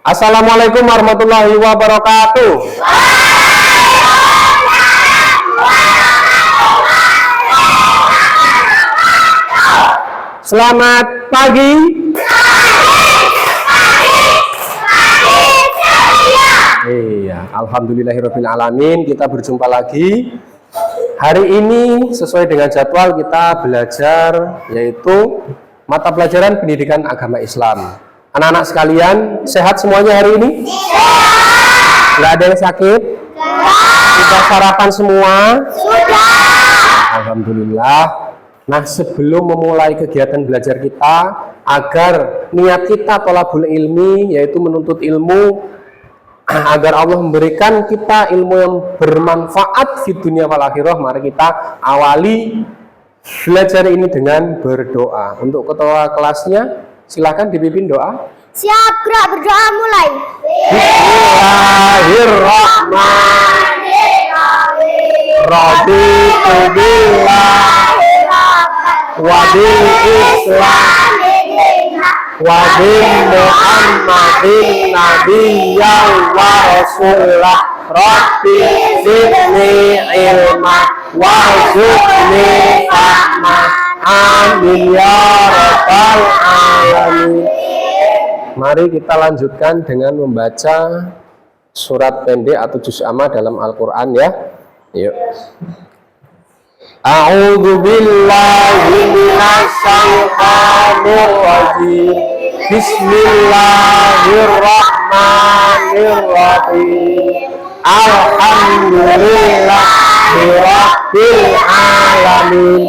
Assalamualaikum warahmatullahi wabarakatuh. Selamat pagi. Iya, alhamdulillahirabbil alamin. Kita berjumpa lagi. Hari ini sesuai dengan jadwal kita belajar, yaitu mata pelajaran pendidikan agama Islam. Anak-anak sekalian, sehat semuanya hari ini? Sehat. Nggak ada yang sakit? Sehat. Sudah sarapan semua? Sudah. Alhamdulillah. Nah, sebelum memulai kegiatan belajar kita, agar niat kita thalabul ilmi, yaitu menuntut ilmu, agar Allah memberikan kita ilmu yang bermanfaat di dunia wal akhirah, mari kita awali belajar ini dengan berdoa. Untuk ketua kelasnya, silakan dipimpin doa. Siap, gerak berdoa mulai. Bismillahirrahmanirrahim. Raditu billahi wa bil Islam wa bil Muhammadin nabiyyan wa rasulah. Rabbi zidni ilma warzuqni fahma. Amin ya rabbal alamin. Mari kita lanjutkan dengan membaca surat pendek atau juz amma dalam Al-Quran ya. Yuk. A'udzu billahi minasy syaithanir rajim. Bismillahirrahmanirrahim. Alhamdulillahirabbil alamin.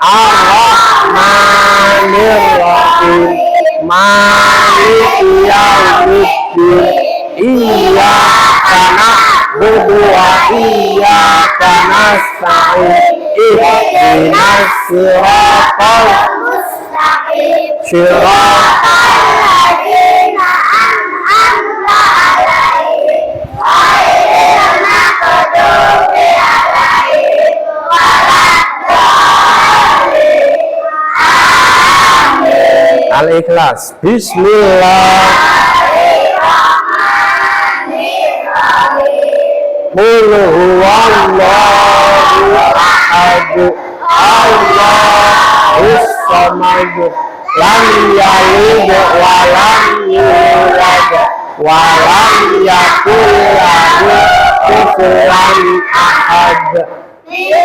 Ar-Rahmanir-Rahim. Maliki yaumiddin. Iyyaka na'budu wa iyyaka nasta'in. Ihdinas siratal mustaqim. Siratal ladzina an'amta 'alaihim ghairil maghdubi 'alaihim waladdallin. Al-Ikhlas. Bismillahirrahmanirrahim. Qul huwallahu ahad. Allahus samad. Lam yalid wa lam yulad wa lam yakul lahu kufuwan ahad.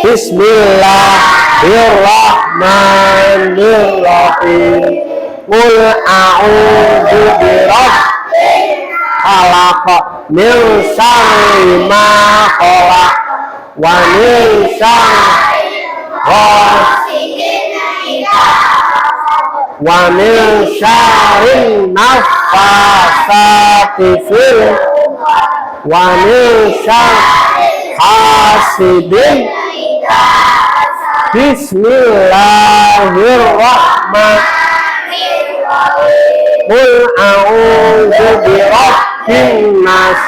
Bismillahirrahmanirrahim. Qul a'udzu birabbil falaq min syarri ma khalaq wa min syarri ghasiqin idza waqab wa min syarri naffasati fil wa min syarri hasidin idza hasad. Bismillahirrahmanirrahim. Qul a'udzu birabbin nas,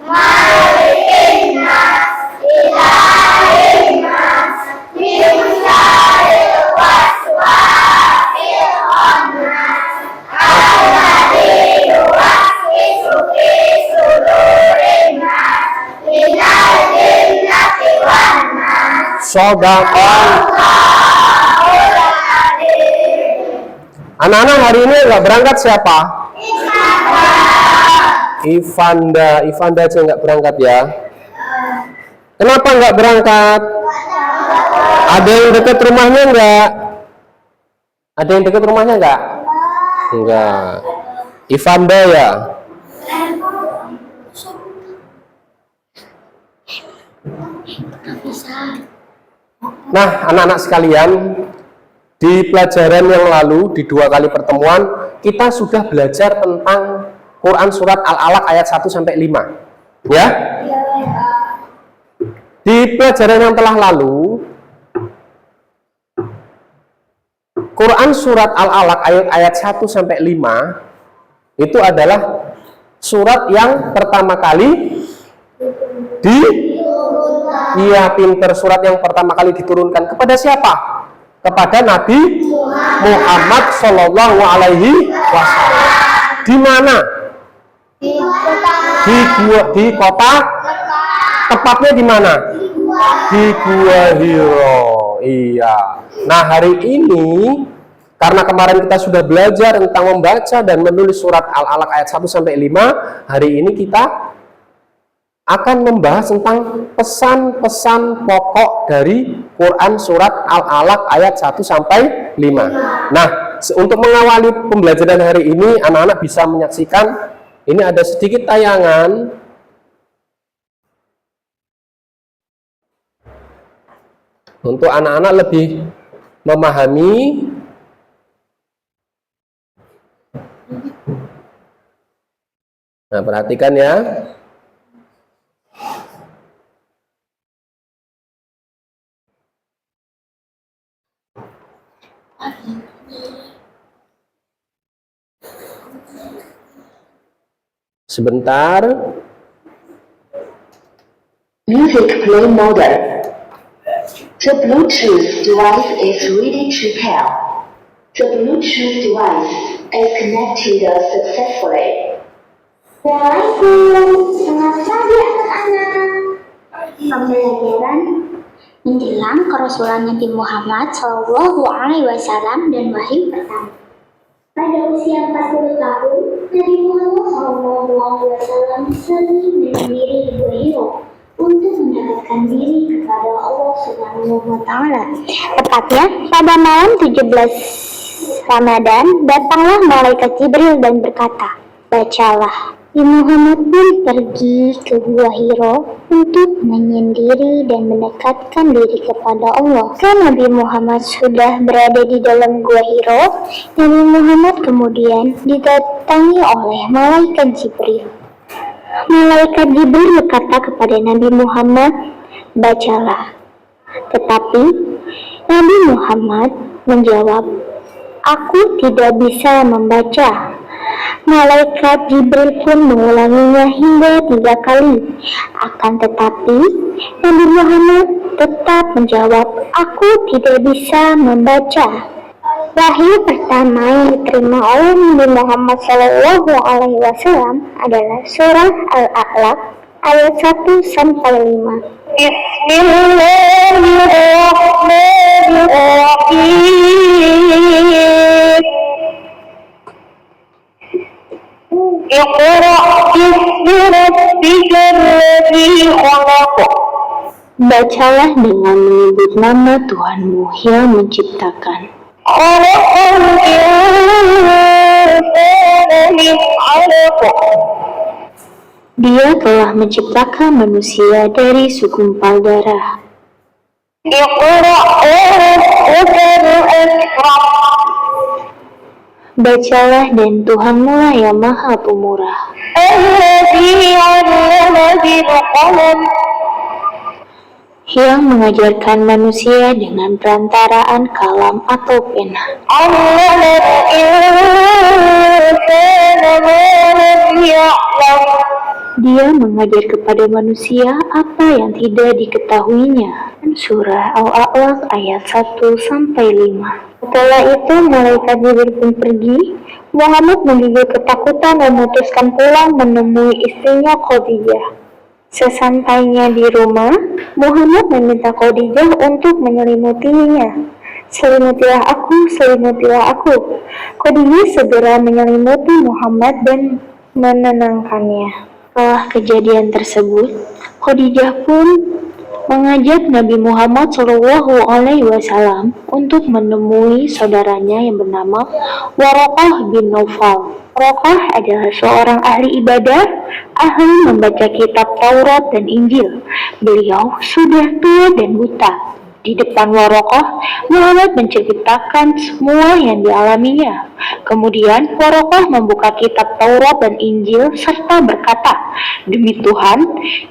malikin nas, ilahin nas, min syarril waswasil khannas, alladzi yuwaswisu fi sudurin nas, minal jinnati wan nas. Shadaqallah. Anak-anak hari ini nggak berangkat siapa? Ivanda. Ivanda aja nggak berangkat ya. Kenapa nggak berangkat? Ada yang dekat rumahnya nggak? Ada yang dekat rumahnya nggak? Enggak. Ivanda ya. Nah, anak-anak sekalian, di pelajaran yang lalu, di 2 kali pertemuan, kita sudah belajar tentang Quran surat Al-Alaq ayat 1-5. Ya? Di pelajaran yang telah lalu, Quran surat Al-Alaq ayat 1-5 itu adalah surat yang pertama kali Iya, pinter, surat yang pertama kali diturunkan kepada siapa? kepada Nabi Muhammad Shallallahu Alaihi Wasallam. Di mana? Di kota. Tepatnya di mana? Di Gua Hiro. Iya. Nah, hari ini karena kemarin kita sudah belajar tentang membaca dan menulis surat Al-Alaq ayat 1 sampai 5, hari ini kita akan membahas tentang pesan-pesan pokok dari Quran surat Al-Alaq ayat 1 sampai 5. Nah, untuk mengawali pembelajaran hari ini, anak-anak bisa menyaksikan ini ada sedikit tayangan untuk anak-anak lebih memahami. Nah, perhatikan ya. Sebentar. Music play mode. The Bluetooth device is ready to pair. The Bluetooth device is connected successfully. Assalamualaikum, selamat pagi anak-anak. Pembelajaran menjelang kerasulan Nabi Muhammad Shallallahu Alaihi Wasallam dan wahyu pertama. Pada usia 40 tahun, Nabi Muhammad Shallallahu Alaihi Wasallam sering menyendiri di Gua Hiro untuk mendekatkan diri kepada Allah Subhanahu wa Ta'ala. Tepatnya pada malam 17 Ramadan, datanglah malaikat Jibril dan berkata, "Bacalah." Nabi Muhammad pun pergi ke Gua Hiro untuk menyendiri dan mendekatkan diri kepada Allah. Karena Nabi Muhammad sudah berada di dalam Gua Hiro, Nabi Muhammad kemudian didatangi oleh malaikat Jibril. Malaikat Jibril berkata kepada Nabi Muhammad, "Bacalah." Tetapi Nabi Muhammad menjawab, "Aku tidak bisa membaca." Malaikat Jibril pun mengulanginya hingga 3 kali. Akan tetapi Nabi Muhammad tetap menjawab, "Aku tidak bisa membaca." Wahyu pertama yang diterima oleh Nabi Muhammad Shallallahu Alaihi Wasallam adalah surah Al-Alaq ayat 1 sampai 5. Bismillahirrahmanirrahim. Iqra bismi rabbikal ladzi khalaq. Bacalah dengan menyebut nama Tuhanmu yang menciptakan. Khalaqal insana min 'alaq. Dia telah menciptakan manusia dari segumpal darah. Iqra rabbukal akram. Bacalah dan Tuhanmu lah yang maha pemurah. Alladzi 'allama bil qalam. Yang mengajarkan manusia dengan perantaraan kalam atau pena. Allamal insana ma lam ya'lam. Dia mengajar kepada manusia apa yang tidak diketahuinya. Surah Al-Alaq ayat 1 sampai 5. Setelah itu malaikat Jibril pun pergi. Muhammad menggigil ketakutan dan memutuskan pulang menemui istrinya Khadijah. Sesampainya di rumah, Muhammad meminta Khadijah untuk menyelimutinya. "Selimutilah aku, selimutilah aku." Khadijah segera menyelimuti Muhammad dan menenangkannya. Setelah kejadian tersebut, Khadijah pun mengajak Nabi Muhammad Shallallahu Alaihi Wasallam untuk menemui saudaranya yang bernama Waraqah bin Naufal. Waraqah adalah seorang ahli ibadah, ahli membaca kitab Taurat dan Injil. Beliau sudah tua dan buta. Di depan Waraqah, Muhammad menceritakan semua yang dialaminya. Kemudian Waraqah membuka kitab Taurat dan Injil serta berkata, "Demi Tuhan,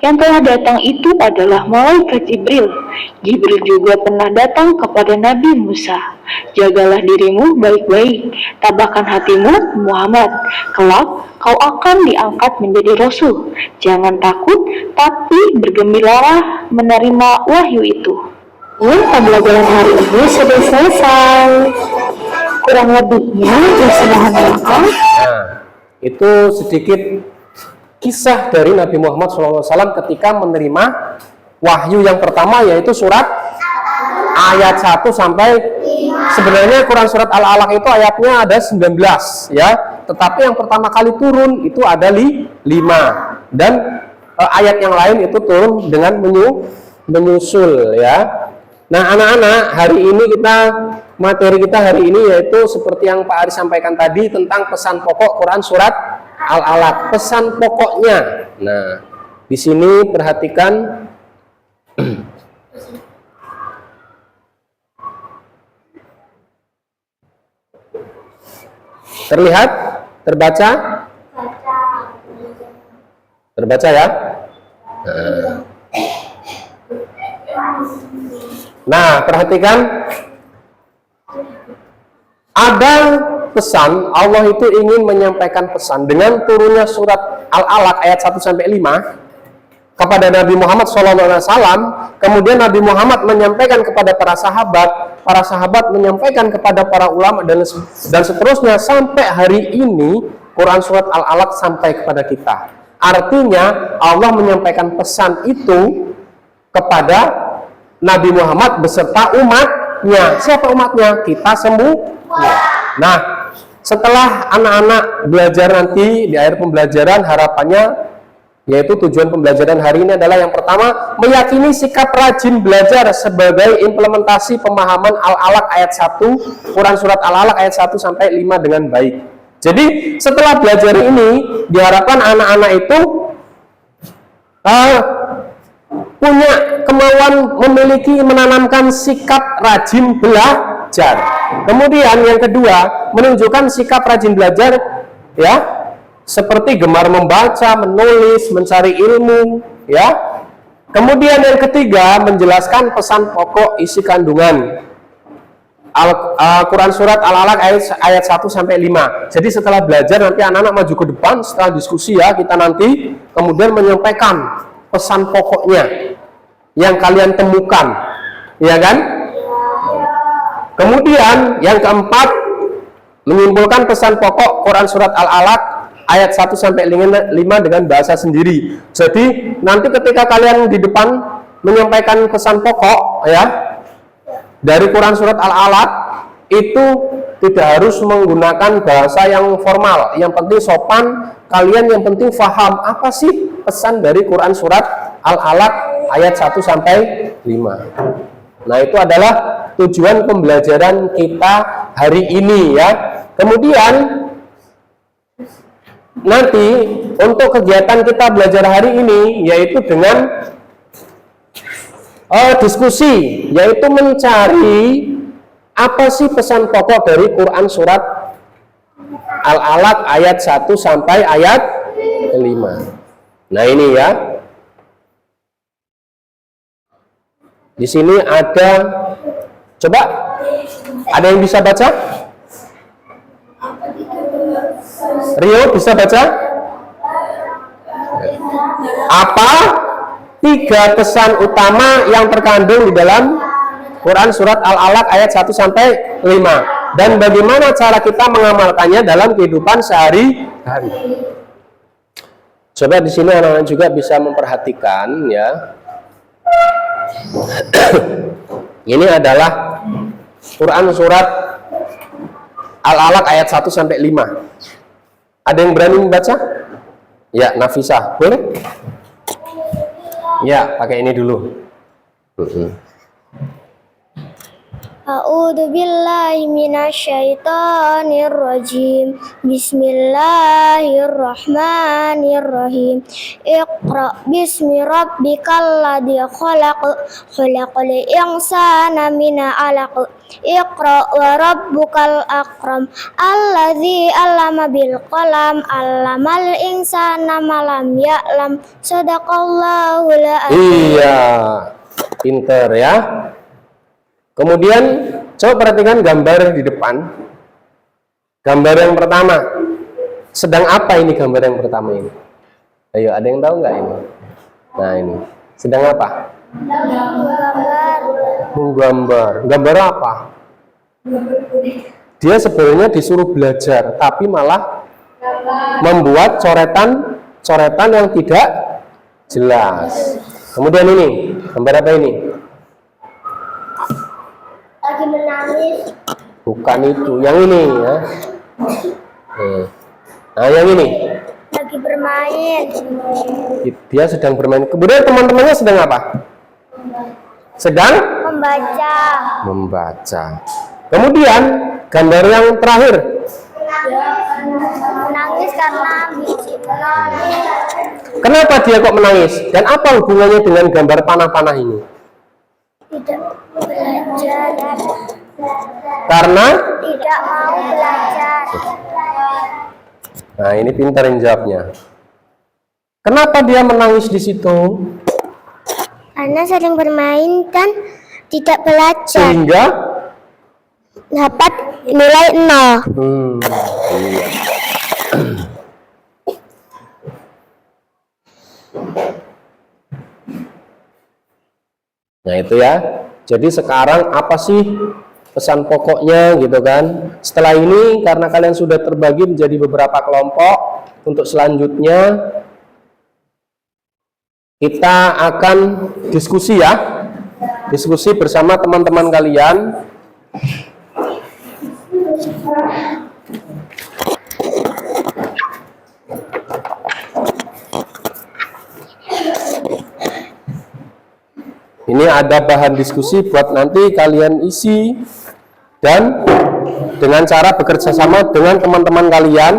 yang telah datang itu adalah malaikat Jibril. Jibril juga pernah datang kepada Nabi Musa. Jagalah dirimu baik-baik, tabahkan hatimu Muhammad. Kelak kau akan diangkat menjadi Rasul. Jangan takut, tapi bergembiralah menerima wahyu itu." Pembelajaran hari ini sudah selesai. Kurang lebihnya, mohon maaf. Nah, itu sedikit kisah dari Nabi Muhammad SAW ketika menerima wahyu yang pertama, yaitu surat ayat 1 sampai, sebenarnya Quran surat Al-Alaq itu ayatnya ada 19 ya, tetapi yang pertama kali turun itu ada 5, dan ayat yang lain itu turun dengan menyusul ya. Nah anak-anak, hari ini materi kita hari ini yaitu seperti yang Pak Ari sampaikan tadi tentang pesan pokok Quran surat Al-Alaq, pesan pokoknya. Nah di sini perhatikan. Terlihat? Terbaca? Terbaca ya? Nah, perhatikan. Ada pesan, Allah itu ingin menyampaikan pesan dengan turunnya surat Al-Alaq ayat 1 sampai 5 kepada Nabi Muhammad SAW. Kemudian Nabi Muhammad menyampaikan kepada para sahabat menyampaikan kepada para ulama dan seterusnya sampai hari ini Quran surat Al-Alaq sampai kepada kita. Artinya Allah menyampaikan pesan itu kepada Nabi Muhammad beserta umatnya. Siapa umatnya? Kita semua. Nah, setelah anak-anak belajar nanti di akhir pembelajaran, harapannya yaitu tujuan pembelajaran hari ini adalah yang pertama, meyakini sikap rajin belajar sebagai implementasi pemahaman Al-Alaq ayat 1, Quran surat Al-Alaq ayat 1 sampai 5 dengan baik. Jadi setelah belajar ini diharapkan anak-anak itu punya kemauan menanamkan sikap rajin belajar. Kemudian yang kedua, menunjukkan sikap rajin belajar ya, seperti gemar membaca, menulis, mencari ilmu ya. Kemudian yang ketiga, menjelaskan pesan pokok isi kandungan Quran surat Al-Alaq ayat 1 sampai 5. Jadi setelah belajar nanti anak-anak maju ke depan setelah diskusi ya, kita nanti kemudian menyampaikan pesan pokoknya yang kalian temukan, ya kan? Kemudian yang keempat, menyimpulkan pesan pokok Quran surat Al-Alaq ayat 1 sampai 5 dengan bahasa sendiri. Jadi nanti ketika kalian di depan menyampaikan pesan pokok ya dari Quran surat Al-Alaq, itu tidak harus menggunakan bahasa yang formal. Yang penting sopan, kalian yang penting faham apa sih pesan dari Quran surat Al-Alaq ayat 1 sampai 5. Nah, itu adalah tujuan pembelajaran kita hari ini ya. Kemudian nanti untuk kegiatan kita belajar hari ini yaitu dengan diskusi, yaitu mencari apa sih pesan pokok dari Quran surat Al-Alaq ayat 1 sampai ayat 5. Nah ini ya, di sini ada, coba ada yang bisa baca? Rio bisa baca? Apa 3 pesan utama yang terkandung di dalam Quran surat Al-Alaq ayat 1 sampai 5, dan bagaimana cara kita mengamalkannya dalam kehidupan sehari-hari? Coba di sini anak-anak juga bisa memperhatikan ya. Ini adalah Quran surat Al-Alaq ayat 1 sampai 5. Ada yang berani membaca? Ya, Nafisah, boleh? Ya, pakai ini dulu. A'udzu billahi minasyaitonir rajim. Bismillahirrahmanirrahim. Iqra bismi rabbikal ladzi khalaq, khalaqal insana min 'alaq. Iqra wa rabbukal akram, alladzi 'allama bil qalam, 'allamal insana ma lam ya'lam. Shadaqallahul adzim. Iya, pinter ya. Kemudian coba perhatikan gambar di depan. Gambar yang pertama, sedang apa ini gambar yang pertama ini? Ayo, ada yang tahu nggak ini? Nah ini, sedang apa? Menggambar. Gambar apa? Dia sebenarnya disuruh belajar, tapi malah membuat coretan yang tidak jelas. Kemudian ini, gambar apa ini? Lagi menangis. Bukan itu, yang ini ya. Nah, yang ini. Lagi bermain. Dia sedang bermain. Kemudian teman-temannya sedang apa? Sedang membaca. Kemudian gambar yang terakhir. Menangis karena menangis. Kenapa dia kok menangis? Dan apa hubungannya dengan gambar panah-panah ini? Tidak belajar. Karena Tidak mau belajar. nah, ini pintar yang jawabnya. Kenapa dia menangis di situ? Karena sering bermain dan tidak belajar. Sehingga Dapat nilai 0. iya. Nah, itu ya. Jadi sekarang apa sih pesan pokoknya gitu kan? Setelah ini karena kalian sudah terbagi menjadi beberapa kelompok, untuk selanjutnya kita akan diskusi ya. Diskusi bersama teman-teman kalian. Ini ada bahan diskusi buat nanti kalian isi dan dengan cara bekerja sama dengan teman-teman kalian.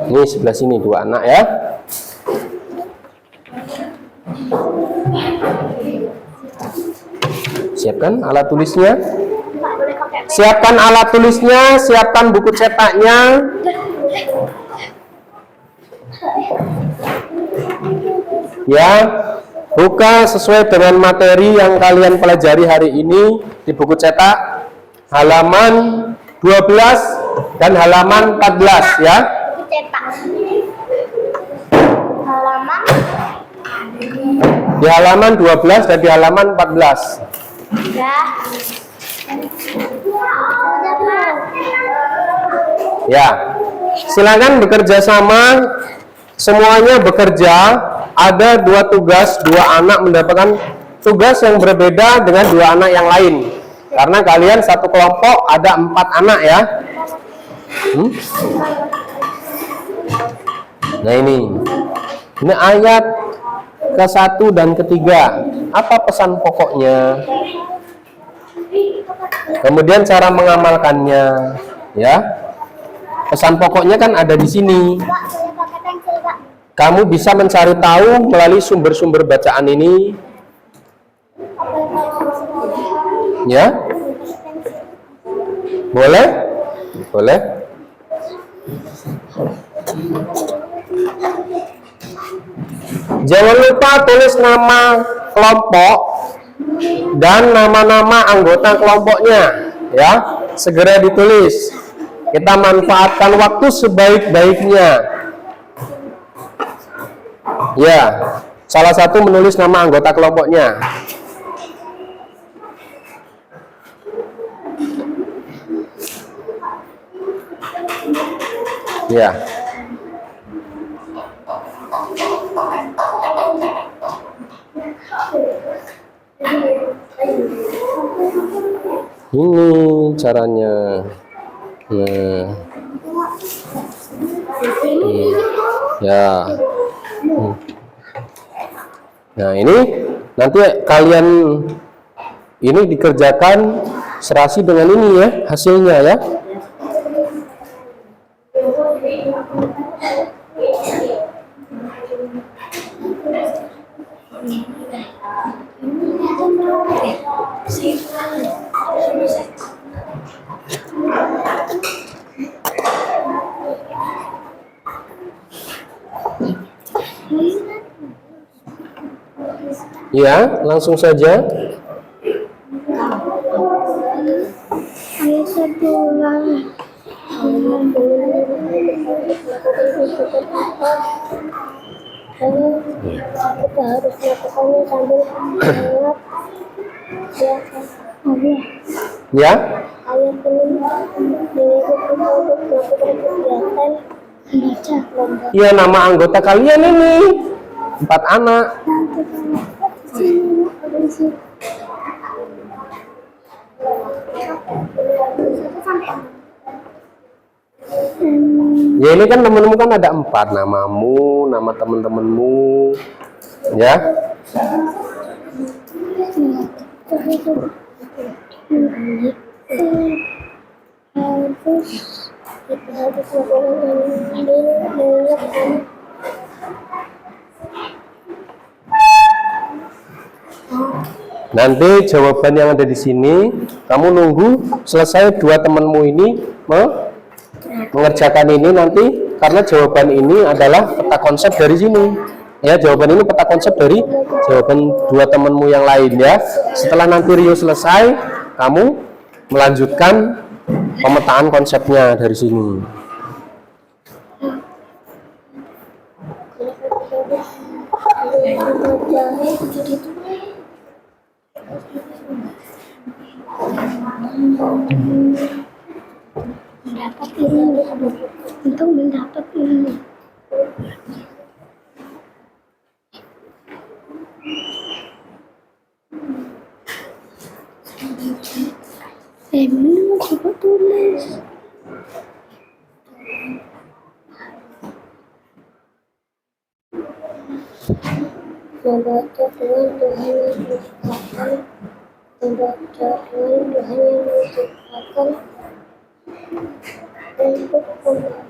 Ini sebelah sini 2 anak ya. Siapkan alat tulisnya. Siapkan alat tulisnya, siapkan buku cetaknya. Ya, buka sesuai dengan materi yang kalian pelajari hari ini di buku cetak halaman 12 dan halaman 14 ya. Di halaman 12 dan di halaman 14. Ya, silakan bekerja sama, semuanya bekerja. Ada 2 tugas, 2 anak mendapatkan tugas yang berbeda dengan 2 anak yang lain. Karena kalian satu kelompok ada 4 anak ya. Nah ini ayat ke-1 dan ke-3. Apa pesan pokoknya? Kemudian cara mengamalkannya, ya. Pesan pokoknya kan ada di sini. Kamu bisa mencari tahu melalui sumber-sumber bacaan ini, ya. Boleh? Boleh. Jangan lupa tulis nama kelompok dan nama-nama anggota kelompoknya, ya. Segera ditulis. Kita manfaatkan waktu sebaik-baiknya. Ya, salah satu menulis nama anggota kelompoknya. Ya. Ini caranya. Ya. Nah, ini nanti kalian ini dikerjakan serasi dengan ini ya, hasilnya ya. Ya, langsung saja. Ayat 1. Kita harus melakukannya sambil mengingat Ya, ayat ini menyuruh kita untuk melakukan kegiatan membaca lomba. iya, nama anggota kalian ini 4 anak. Ya ini kan temenmu kan ada 4, namamu, nama temen-temenmu, ya. Kita harus melakukan sambil mengingatkan. Nanti jawaban yang ada di sini, kamu nunggu selesai 2 temenmu ini mengerjakan ini nanti, karena jawaban ini adalah peta konsep dari sini. Ya, jawaban ini peta konsep dari jawaban 2 temenmu yang lain ya. Setelah nanti Rio selesai, kamu melanjutkan pemetaan konsepnya dari sini. Mendapat ini, untuk mendapat ini. Emang coba tulis. Membaca dengan Tuhan yang menciptakan, membaca dengan Tuhan yang menciptakan untuk membaca.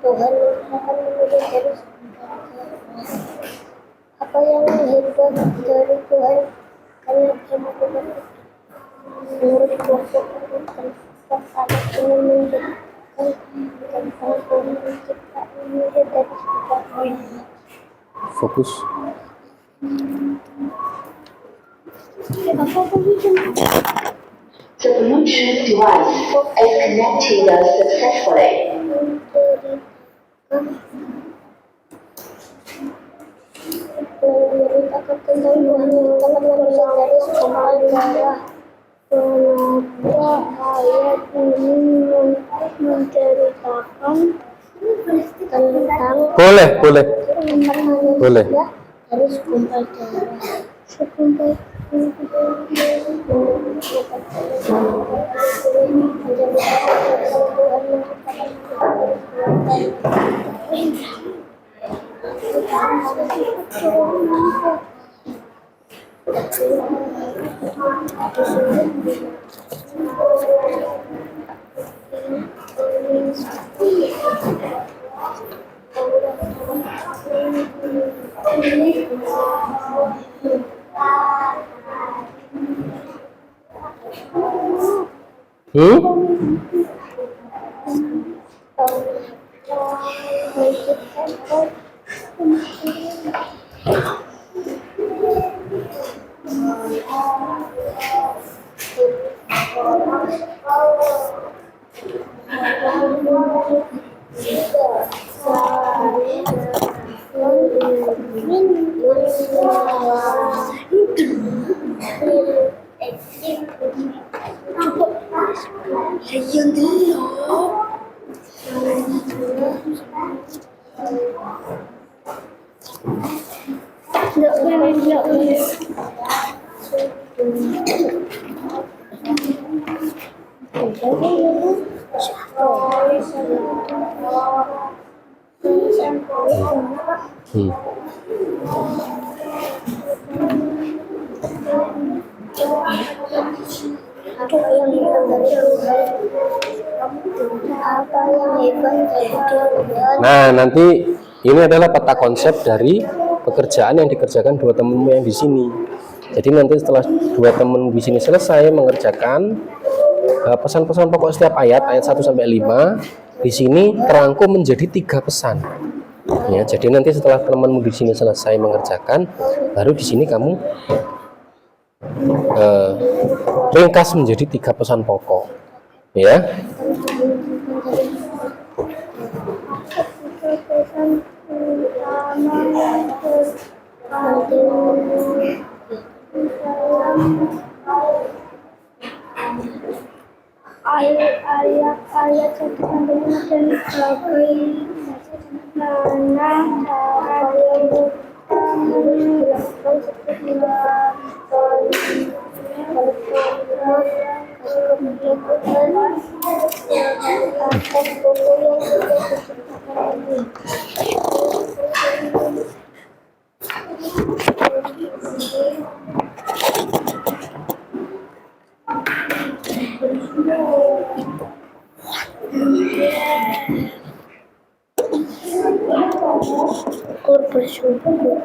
Tuhan akan menjadi garis apa yang hebat dari Tuhan karena dia melakukan menurut kelompok anak ini menjadikan tentang menciptakannya dari sebuah Fokus. The Bluetooth device is connected successfully. Menceritakan tentang Tuhan yang telah memisah dari sekolah darah. Kenapa ayat ini menceritakan tentang Boleh. boleh dari segumpal darah. Segumpal Nah, nanti ini adalah peta konsep dari pekerjaan yang dikerjakan 2 temenmu yang di sini. Jadi nanti setelah dua teman di sini selesai mengerjakan pesan-pesan pokok setiap ayat 1 sampai 5, di sini terangkum menjadi 3 pesan. Ya, jadi nanti setelah temanmu di sini selesai mengerjakan, baru di sini kamu ringkas menjadi 3 pesan pokok. Ya. Ayat-ayat 1 sampai 5 dan bagaimana cara yang dilakukan seperti bersyukur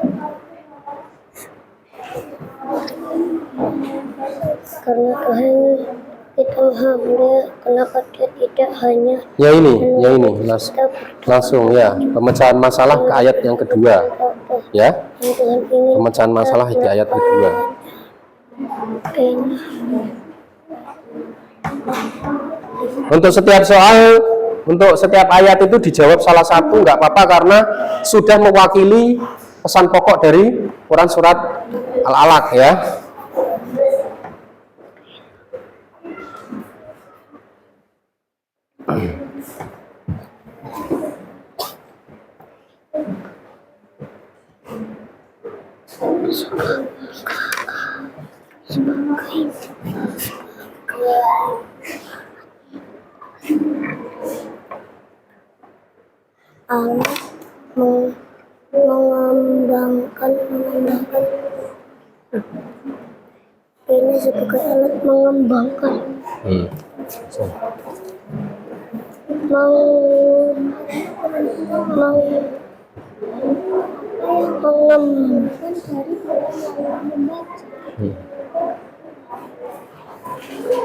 karena Tuhan kita Maha Mulia, kenapa Dia tidak hanya Yang ini langsung ya, pemecahan masalah ke ayat yang kedua. Ya, Tuhan ingin pemecahan masalah di ayat kedua. Untuk setiap soal, untuk setiap ayat itu dijawab salah satu nggak apa-apa, karena sudah mewakili pesan pokok dari Quran surat Al-Alaq ya. Allah mengembangkan ini sebagai alat mengembangkan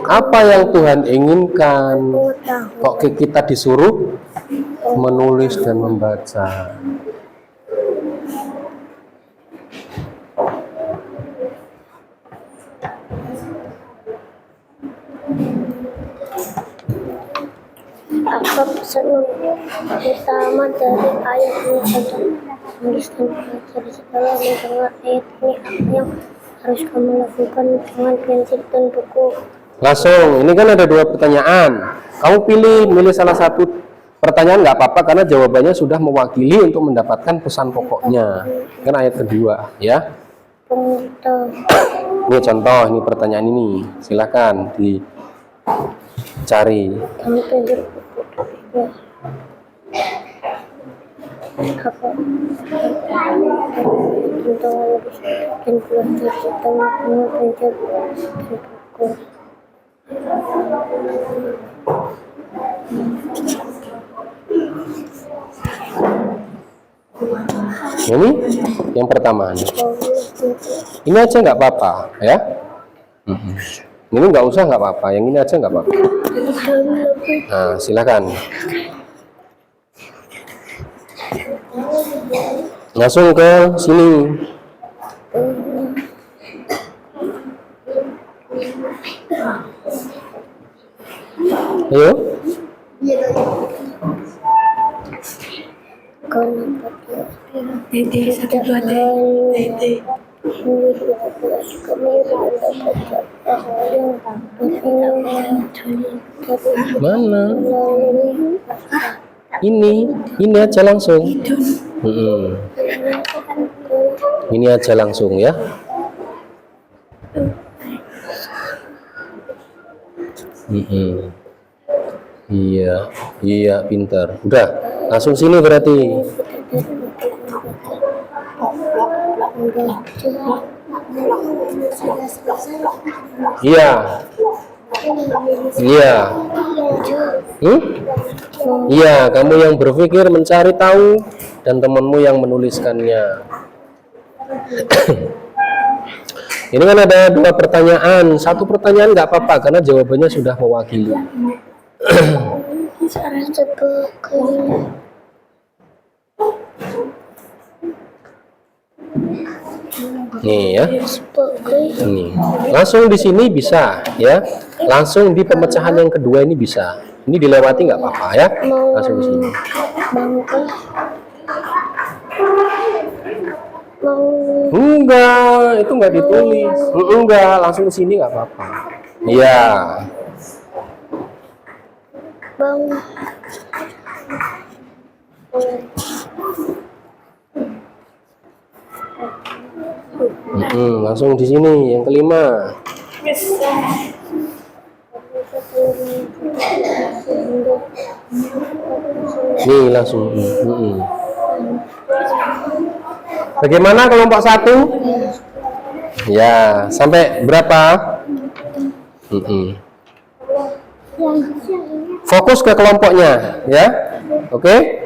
Apa yang Tuhan inginkan? Kok kita disuruh menulis dan membaca? Apa pesan utama dari ayat ini? Menulis dan belajar. Setelah mendengar ayat ini, apa yang harus kamu lakukan dengan pensil dan buku? Langsung, ini kan ada 2 pertanyaan. Kamu milih salah satu pertanyaan nggak apa-apa, karena jawabannya sudah mewakili untuk mendapatkan pesan pokoknya. Kan ayat kedua, ya. Contoh. Ini contoh, ini pertanyaan ini. Silakan dicari. Kamu pensil buku ya. Apa? Tentang menulis dan belajar. Setelah kamu pensil dan buku. Ini yang pertama nih. Ini aja nggak apa-apa ya. Ini nggak usah, nggak apa-apa. Yang ini aja nggak apa-apa. Nah, silakan. Langsung ke sini. Ayo. Mana? Ini aja langsung. Ini aja langsung ya. Iya, pintar. Udah, langsung sini berarti. Iya. Iya, kamu yang berpikir, mencari tahu, dan temanmu yang menuliskannya. Ini kan ada 2 pertanyaan. 1 pertanyaan nggak apa-apa karena jawabannya sudah mewakili. Nih ya. Nih. Langsung di sini bisa ya. Langsung di pemecahan yang kedua ini bisa. Ini dilewati nggak apa-apa ya. Langsung di sini. Enggak, itu nggak ditulis. Enggak, langsung ke sini nggak apa-apa. Iya. Langsung di sini yang kelima. Nih langsung. Bagaimana kelompok 1? Ya, sampai berapa? Fokus ke kelompoknya, ya. Oke?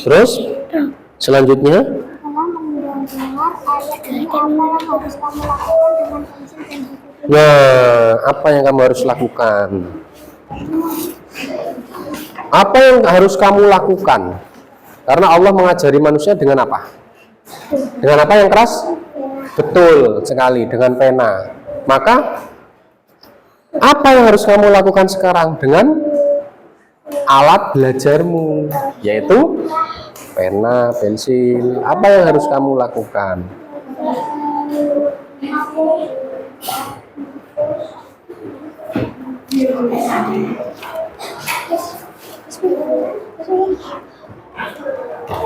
Terus selanjutnya? Nah, apa yang kamu harus lakukan? Apa yang harus kamu lakukan? Karena Allah mengajari manusia dengan apa? Dengan apa yang keras? Betul sekali, dengan pena. Maka apa yang harus kamu lakukan sekarang? Dengan alat belajarmu, yaitu pena, pensil. Apa yang harus kamu lakukan?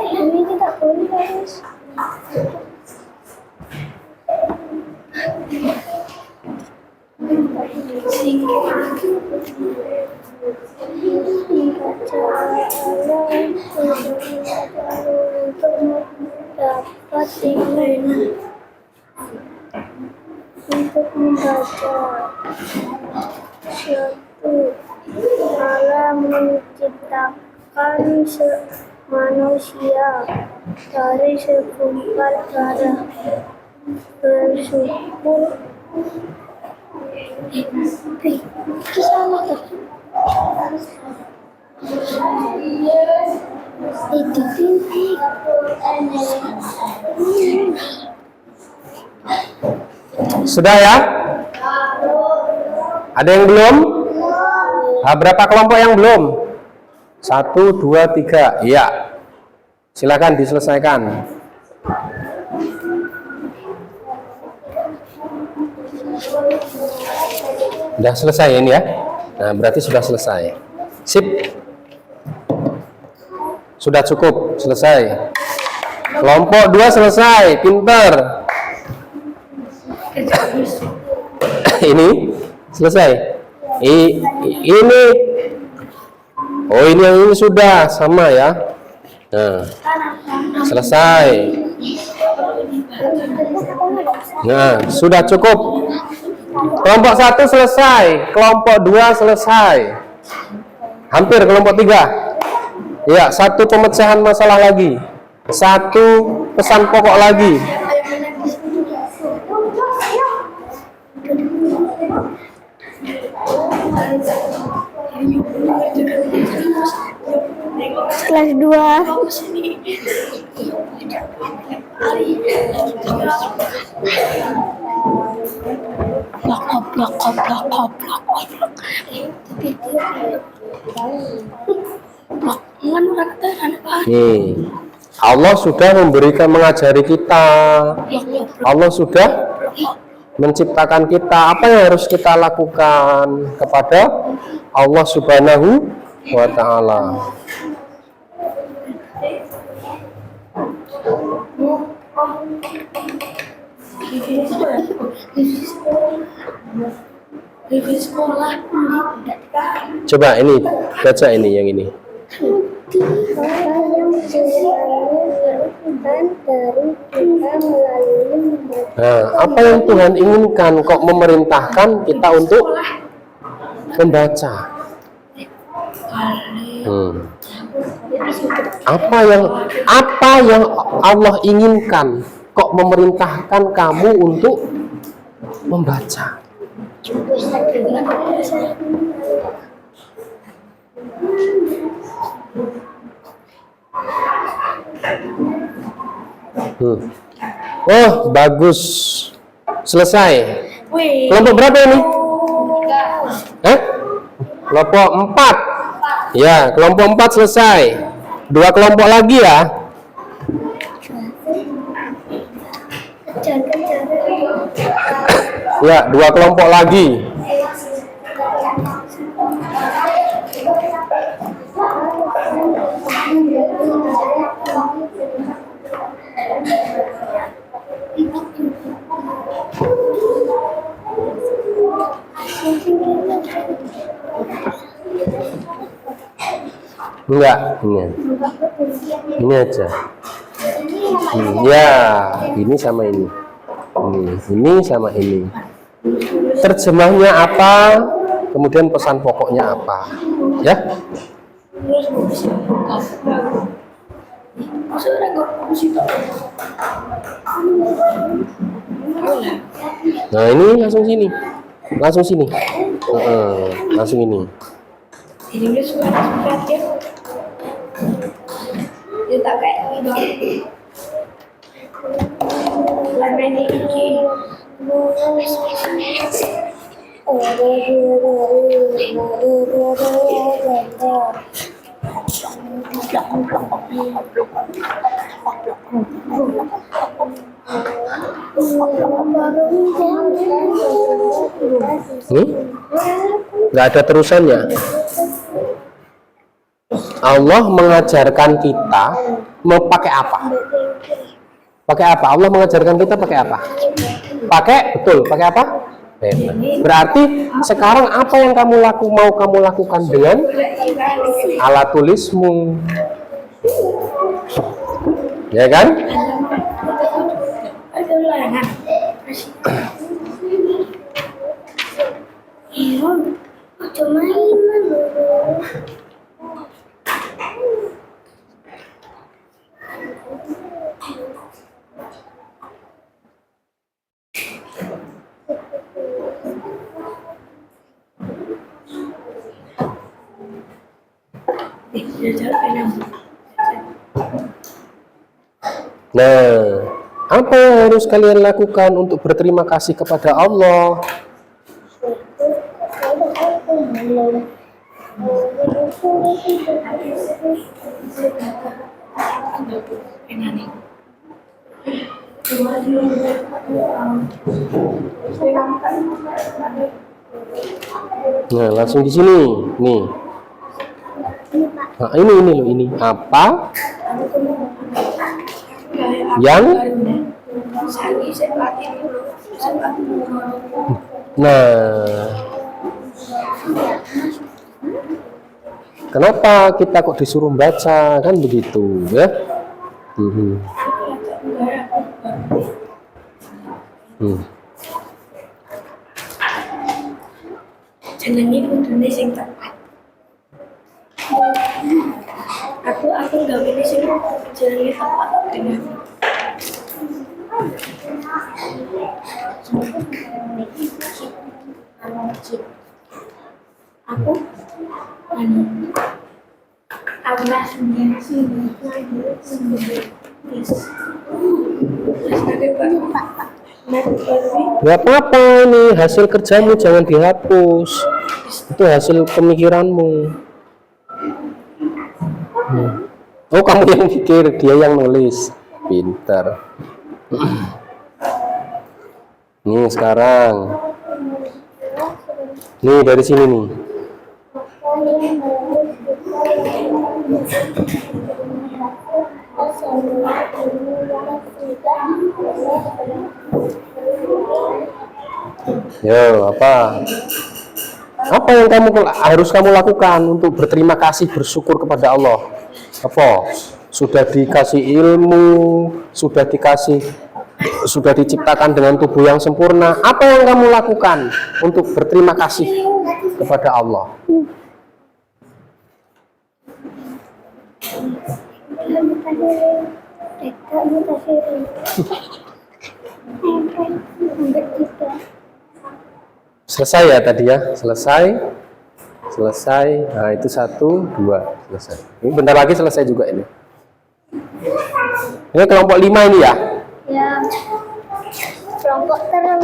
Ini kita tulis. Dapat untuk membaca. 1. Allah menciptakan manusia dari segumpal darah. Bersyukur. Itu salah kan? Itu titik. Sudah ya? Ada yang belum? Berapa kelompok yang belum? 1, 2, 3. Iya. Silakan diselesaikan. Sudah selesai ini ya? Nah, berarti sudah selesai. Sip. Sudah cukup, selesai. Kelompok 2 selesai, pinter. Ini selesai. Ini. Oh, ini yang ini sudah sama ya. Nah, selesai. Nah, sudah cukup. Kelompok 1 selesai, kelompok 2 selesai. Hampir kelompok 3. Ya, 1 pemecahan masalah lagi. 1 pesan pokok lagi. Kelas 2. Nih, Allah sudah mengajari kita. Allah sudah menciptakan kita. Apa yang harus kita lakukan kepada Allah Subhanahu wa Ta'ala? Coba ini, baca ini yang ini. Nah, apa yang Tuhan inginkan kok memerintahkan kita untuk membaca? Apa yang Allah inginkan kok memerintahkan kamu untuk membaca? Oh, bagus. Selesai. Kelompok berapa ini? Kelompok 4. Ya, kelompok 4 selesai. 2 kelompok lagi ya. Ya, 2 kelompok lagi. Enggak, ini aja. Ya, ini sama ini. Ini sama ini. Terjemahnya apa? Kemudian pesan pokoknya apa? Ya. Nah, ini langsung sini. Langsung sini. Langsung ini. Ini suara seperti ya tak kayak ini. Lama ini nggak ada terusannya. Allah mengajarkan kita mau pakai apa? Pakai apa? Allah mengajarkan kita pakai apa? Pakai, betul, pakai apa? Berarti sekarang apa yang mau kamu lakukan dengan alat tulismu? Ya kan? ada ulangan. Iya, cuma ini. Nah, apa yang harus kalian lakukan untuk berterima kasih kepada Allah? Nah, langsung di sini, nih. Nah, ini loh, ini apa yang kenapa kita kok disuruh baca, kan begitu ya? Jenenge kudune sing tepat. Aku nggak pilih sing jenenge tepat dengan aku nggak apa-apa, ini hasil kerjamu, jangan dihapus. Itu hasil pemikiranmu. Oh, kamu yang mikir, dia yang nulis. Pintar. Nih sekarang, nih dari sini nih. Yo, apa? Apa yang harus kamu lakukan untuk berterima kasih, bersyukur kepada Allah? Apa? Sudah dikasih ilmu, sudah diciptakan dengan tubuh yang sempurna. Apa yang kamu lakukan untuk berterima kasih kepada Allah? Tidak mutafirin. Selesai ya tadi ya, selesai. Nah itu 1, 2, selesai. Ini bentar lagi selesai juga ini. Ini kelompok 5 ini ya. Ya, kelompok terlah.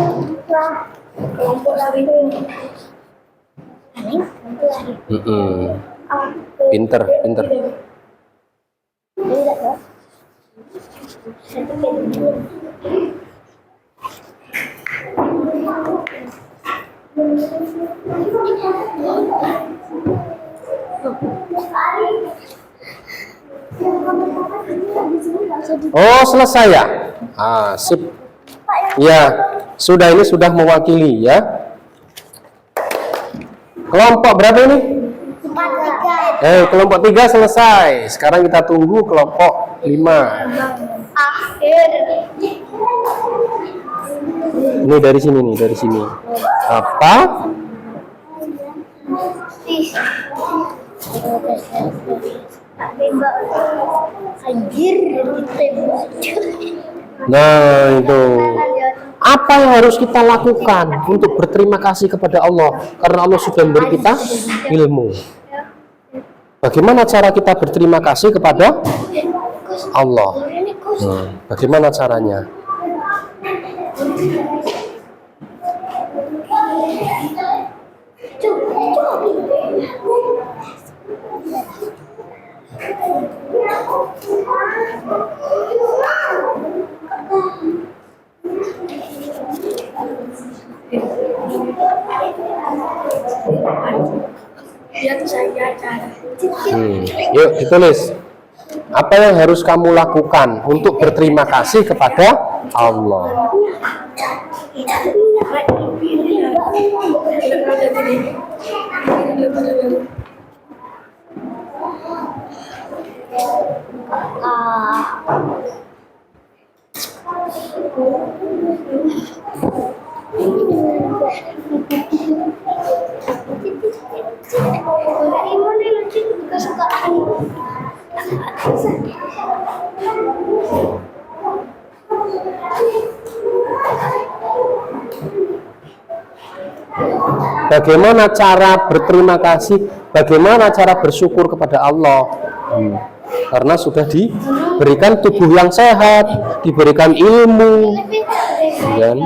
Kelompok lain. Pinter. Tidak ya. Oh selesai ya. Sip. Ya, ini sudah mewakili ya. Kelompok berapa ini? Kelompok 3 selesai. Sekarang kita tunggu kelompok 5. Ini dari sini. Apa? Nah itu. Apa yang harus kita lakukan untuk berterima kasih kepada Allah? Karena Allah sudah memberi kita ilmu. Bagaimana cara kita berterima kasih kepada Allah? Bagaimana caranya? Yuk ditulis. Apa yang harus kamu lakukan untuk berterima kasih kepada Allah? Bagaimana cara berterima kasih? Bagaimana cara bersyukur kepada Allah? Karena sudah diberikan tubuh yang sehat, diberikan ilmu, kan?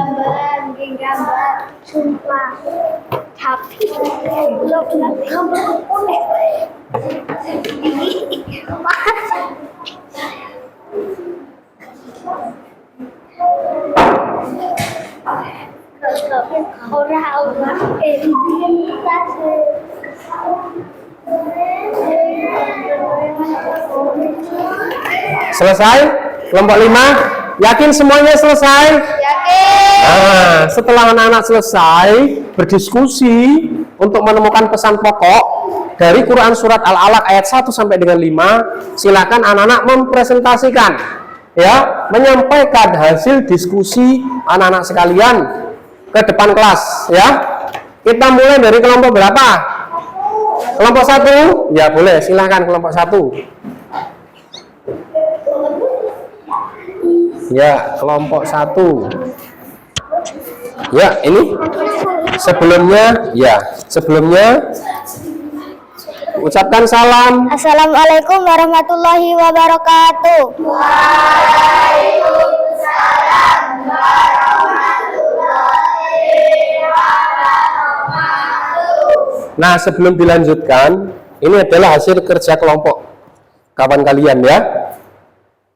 Selesai? Kelompok 5? Yakin semuanya selesai? Yakin. Nah, setelah anak-anak selesai berdiskusi untuk menemukan pesan pokok dari Quran Surat Al-Alaq ayat 1 sampai dengan 5, silakan anak-anak mempresentasikan, ya, menyampaikan hasil diskusi anak-anak sekalian ke depan kelas, ya. Kita mulai dari kelompok berapa? Kelompok 1? Ya boleh, silakan kelompok 1. Ya, kelompok 1. Ya, ini sebelumnya ucapkan salam. Assalamualaikum warahmatullahi wabarakatuh. Waalaikumsalam warahmatullahi wabarakatuh. Nah, sebelum dilanjutkan, ini adalah hasil kerja kelompok kawan kalian ya.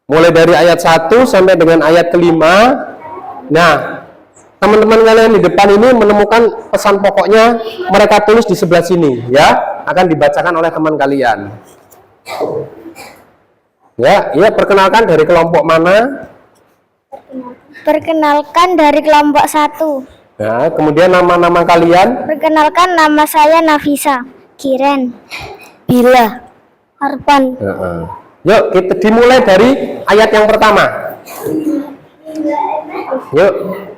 Mulai dari ayat 1 sampai dengan ayat kelima. Nah, teman-teman kalian di depan ini menemukan pesan pokoknya, mereka tulis di sebelah sini ya, akan dibacakan oleh teman kalian. Ya, perkenalkan dari kelompok mana? Perkenalkan dari kelompok 1. Nah, kemudian nama-nama kalian? Perkenalkan, nama saya Nafisa, Kiren, Bila, Arpan. Yuk, kita dimulai dari ayat yang pertama. Yuk,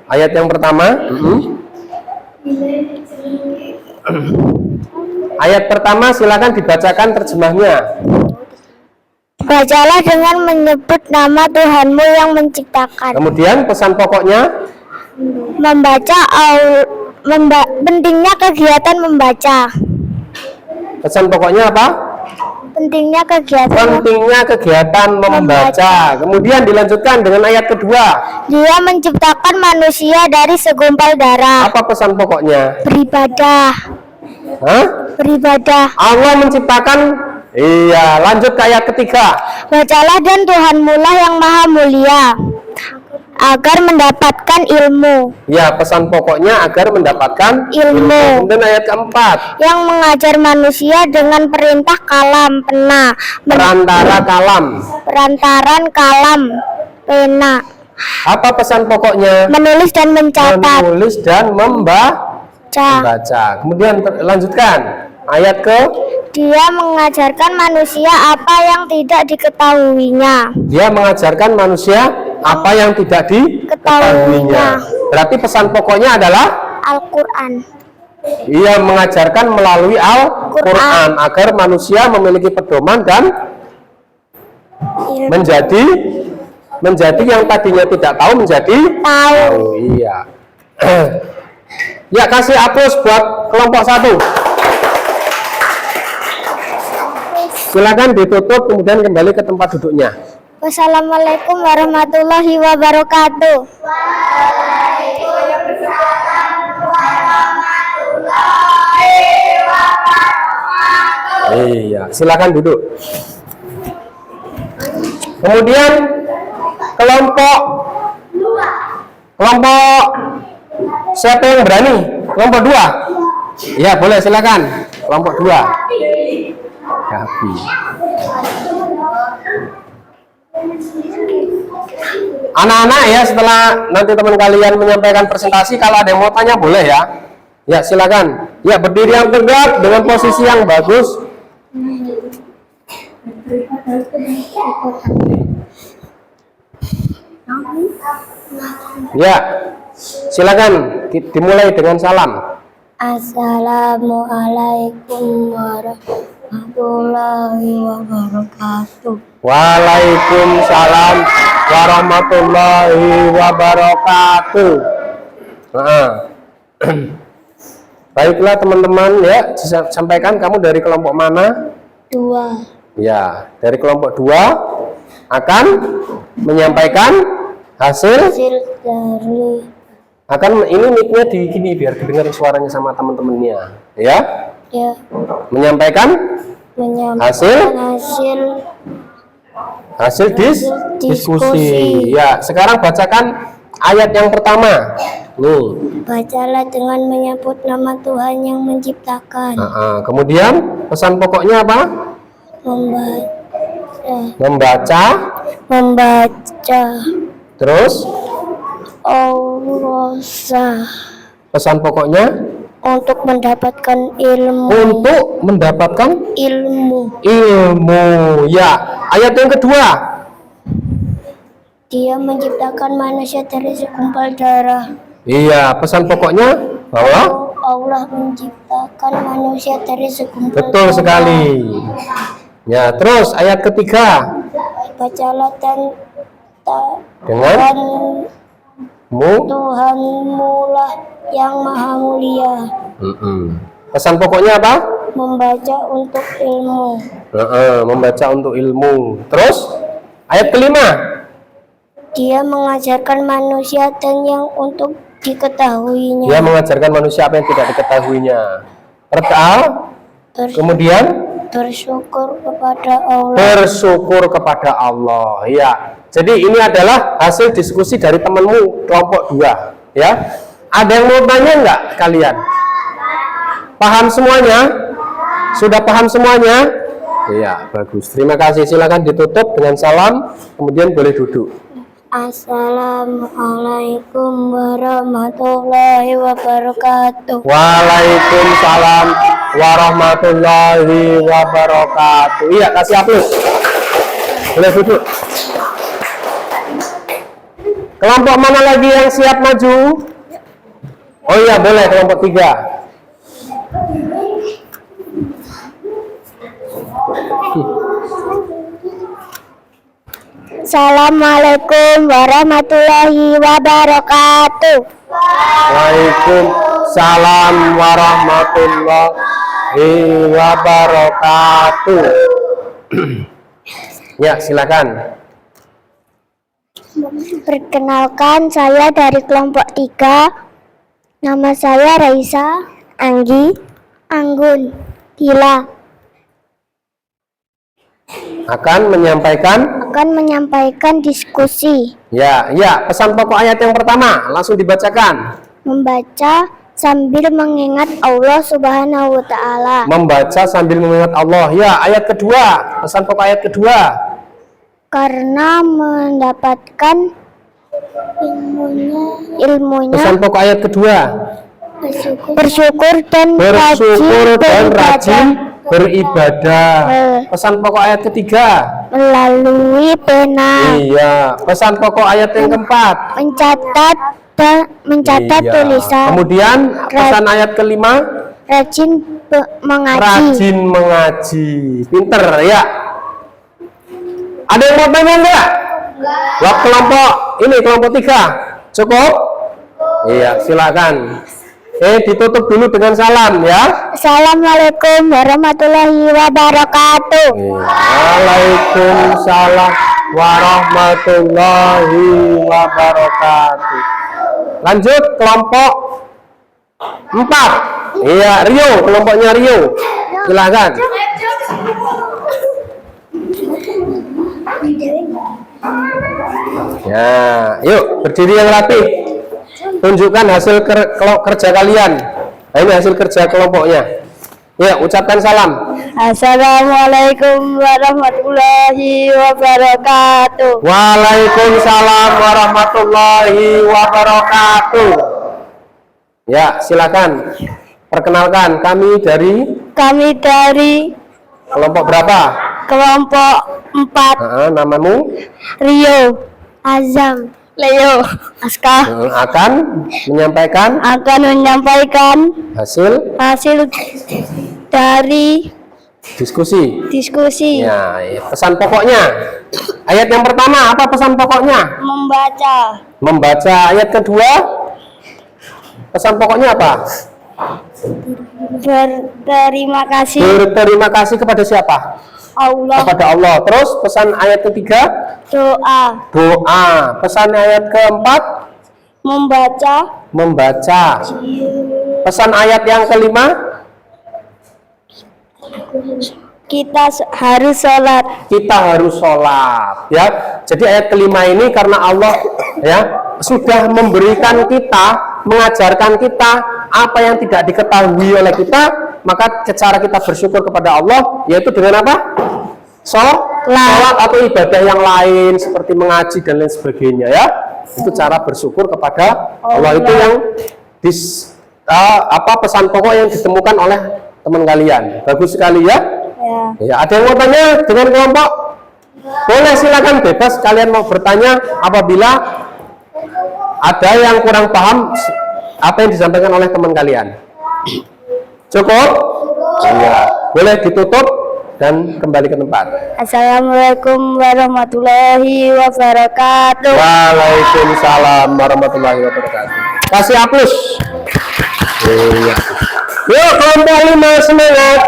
ayat yang pertama. Ayat pertama silakan dibacakan terjemahnya. Bacalah dengan menyebut nama Tuhanmu yang menciptakan. Kemudian pesan pokoknya, Pentingnya kegiatan membaca. pesan pokoknya apa? Pentingnya kegiatan. Pentingnya kegiatan membaca. Kemudian dilanjutkan dengan ayat kedua. Dia menciptakan manusia dari segumpal darah. Apa pesan pokoknya? Beribadah. Hah? Beribadah. Allah menciptakan. Iya, lanjut ke ayat ketiga. Bacalah dan Tuhanmulah yang maha mulia, agar mendapatkan ilmu. Ya, pesan pokoknya agar mendapatkan Ilmu. Kemudian ayat keempat. Yang mengajar manusia dengan perintah kalam pena. Perantaran kalam pena. Apa pesan pokoknya? Menulis dan mencatat. Menulis dan membaca. Kemudian lanjutkan ayat ke. Dia mengajarkan manusia apa yang tidak diketahuinya. Dia mengajarkan manusia apa yang tidak diketahuinya. Berarti pesan pokoknya adalah Al-Quran. Ia mengajarkan melalui Al-Quran agar manusia memiliki pedoman dan menjadi yang tadinya tidak tahu menjadi tahu. Iya. Ya, kasih aplaus buat kelompok 1. Silakan ditutup kemudian kembali ke tempat duduknya. Wassalamualaikum warahmatullahi wabarakatuh. Iya, silakan duduk. Kemudian kelompok siapa yang berani? Kelompok 2. Ya, boleh silakan. Kelompok 2. Gabi. Anak-anak ya, setelah nanti teman kalian menyampaikan presentasi, kalau ada yang mau tanya boleh ya. Ya, silakan. Ya, berdiri yang tegak dengan posisi yang bagus. Ya, silakan dimulai dengan salam. Assalamualaikum warahmatullahi wabarakatuh. Waalaikumsalam warahmatullahi wabarakatuh. Baiklah teman-teman ya, sampaikan kamu dari kelompok mana? 2. Ya, dari kelompok 2 akan menyampaikan hasil dari ini mic-nya di gini biar kedengar suaranya sama teman-temannya ya. ya Menyampaikan hasil diskusi. Ya, sekarang bacakan ayat yang pertama. Nih. Bacalah dengan menyebut nama Tuhan yang menciptakan. Kemudian pesan pokoknya apa? Membaca. Terus Allah pesan pokoknya untuk mendapatkan ilmu. Ya, ayat yang kedua. Dia menciptakan manusia dari segumpal darah. Iya, pesan pokoknya bahwa Allah menciptakan manusia dari segumpal betul darah. sekali. Ya, terus ayat ketiga. Bacalah dan dengan Tuhanmulah yang maha mulia. Pesan pokoknya apa? Membaca untuk ilmu. Membaca untuk ilmu. Terus ayat kelima. Dia mengajarkan manusia dan yang untuk diketahuinya. Dia mengajarkan manusia apa yang tidak diketahuinya. Kemudian bersyukur kepada Allah. Bersyukur kepada Allah. Ya. Jadi ini adalah hasil diskusi dari temanmu kelompok 2, ya. Ada yang mau tanya nggak kalian? Paham semuanya? Sudah paham semuanya? Iya, bagus. Terima kasih. Silakan ditutup dengan salam, kemudian boleh duduk. Assalamualaikum warahmatullahi wabarakatuh. Waalaikumsalam warahmatullahi wabarakatuh. Iya, kasih aplaus. Boleh duduk. Kelompok mana lagi yang siap maju? Oh iya, boleh kelompok 3. Assalamualaikum warahmatullahi wabarakatuh. Waalaikumsalam warahmatullahi wabarakatuh. Ya, silakan. Perkenalkan, saya dari kelompok 3. Nama saya Raisa, Anggi, Anggun, Dila. Akan menyampaikan diskusi. Ya, pesan pokok ayat yang pertama langsung dibacakan. Membaca sambil mengingat Allah Subhanahu wa Ta'ala. Membaca sambil mengingat Allah. Ya, ayat kedua, pesan pokok ayat kedua. Karena mendapatkan ilmunya Pesan pokok ayat kedua. bersyukur dan rajin beribadah. Pesan pokok ayat ketiga. Melalui pena. Iya, pesan pokok ayat yang keempat. Mencatat Iya. tulisan. Kemudian pesan ayat kelima. Rajin mengaji. Rajin mengaji. Pinter ya. Ada yang mau tanya enggak? Wah, kelompok 3 cukup? Iya, silakan. Ditutup dulu dengan salam ya. Assalamualaikum warahmatullahi wabarakatuh. Waalaikumsalam warahmatullahi wabarakatuh. Lanjut kelompok 4. Iya, Rio, kelompoknya Rio. Silakan. Ya, yuk berdiri yang rapi. Tunjukkan hasil kerja kalian. Nah, ini hasil kerja kelompoknya. Ya, ucapkan salam. Assalamualaikum warahmatullahi wabarakatuh. Waalaikumsalam warahmatullahi wabarakatuh. Ya, silakan. Perkenalkan, kami dari kelompok berapa? Kelompok 4. Namamu? Rio, Azam, Leo, Aska. Akan menyampaikan hasil dari diskusi. Ya, pesan pokoknya. Ayat yang pertama apa pesan pokoknya? Membaca. Ayat kedua, pesan pokoknya apa? Berterima kasih kepada siapa? Allah. Kepada Allah. Terus pesan ayat ketiga? Doa. Pesan ayat keempat? Membaca. Pesan ayat yang kelima? Kita harus sholat. Ya. Jadi ayat kelima ini karena Allah ya sudah memberikan kita, mengajarkan kita apa yang tidak diketahui oleh kita, maka cara kita bersyukur kepada Allah yaitu dengan apa? Sholat atau ibadah yang lain seperti mengaji dan lain sebagainya ya. Itu cara bersyukur kepada Allah. Itu yang pesan pokok yang ditemukan oleh teman kalian. Bagus sekali ya. Ya, ada yang mau tanya dengan kelompok? Boleh, silakan bebas kalian mau bertanya apabila ada yang kurang paham apa yang disampaikan oleh teman kalian. Cukup? Iya. Boleh ditutup dan kembali ke tempat. Assalamualaikum warahmatullahi wabarakatuh. Waalaikumsalam warahmatullahi wabarakatuh. Kasih aplaus. Iya. Yuk kelompok 5 semangat.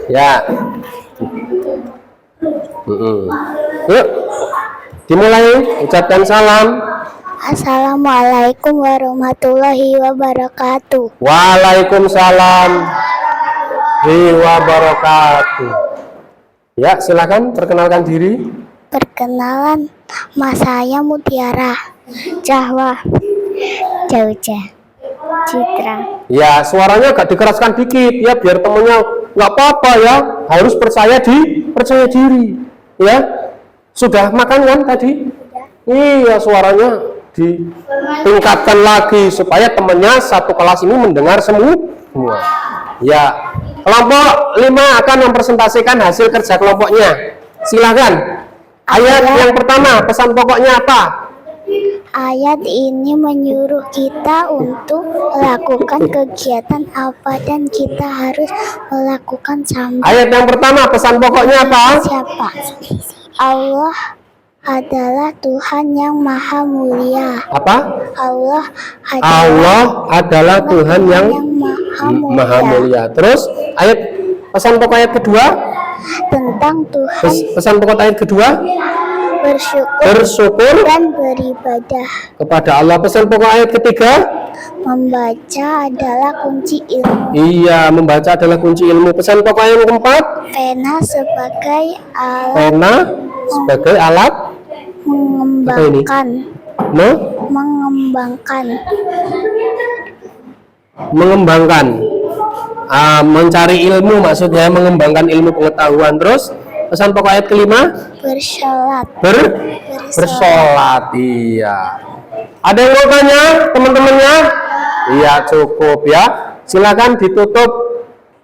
Ya. Yuk. Dimulai, ucapkan salam. Assalamualaikum warahmatullahi wabarakatuh. Waalaikumsalam wabarakatuh. Ya, silakan perkenalkan diri. Perkenalan, nama saya Mutiara Jahwa Jauja Citra. Ya, suaranya agak dikeraskan dikit ya, biar temennya nggak apa-apa ya. Harus percaya diri. Ya, sudah makan kan tadi? Iya, suaranya ditingkatkan lagi supaya temennya satu kelas ini mendengar semua. Ya, kelompok 5 akan mempresentasikan hasil kerja kelompoknya. Silakan. Ayat yang pertama, pesan pokoknya apa? ayat ini menyuruh kita untuk melakukan kegiatan apa dan kita harus melakukan sama Ayat yang pertama pesan pokoknya apa? siapa? Allah adalah Tuhan yang maha mulia. Apa? Allah adalah Tuhan yang maha mulia. Terus ayat pesan pokok ayat kedua? Tentang Tuhan Pesan pokok ayat kedua? Bersyukur dan beribadah. kepada Allah. Pesan pokok ayat ketiga? Membaca adalah kunci ilmu. Iya, membaca adalah kunci ilmu. Pesan pokok yang keempat? Pena sebagai alat Pena sebagai alat mengembangkan mencari ilmu, maksudnya mengembangkan ilmu pengetahuan. Terus pesan pokok ayat kelima? Bersolat. Iya. Ada yang mau tanya teman-temannya? Iya, cukup ya. Silakan ditutup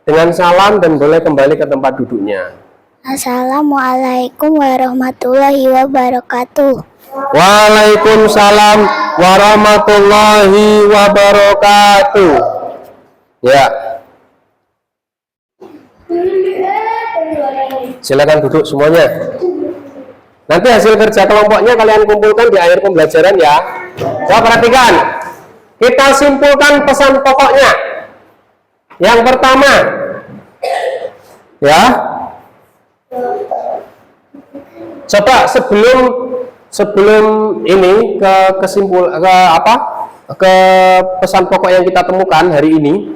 dengan salam dan boleh kembali ke tempat duduknya. Assalamualaikum warahmatullahi wabarakatuh. Waalaikumsalam warahmatullahi wabarakatuh. Ya. Silakan duduk semuanya. Nanti hasil kerja kelompoknya kalian kumpulkan di akhir pembelajaran ya. Coba perhatikan. Kita simpulkan pesan pokoknya. Yang pertama, ya. Coba sebelum ini ke pesan pokok yang kita temukan hari ini.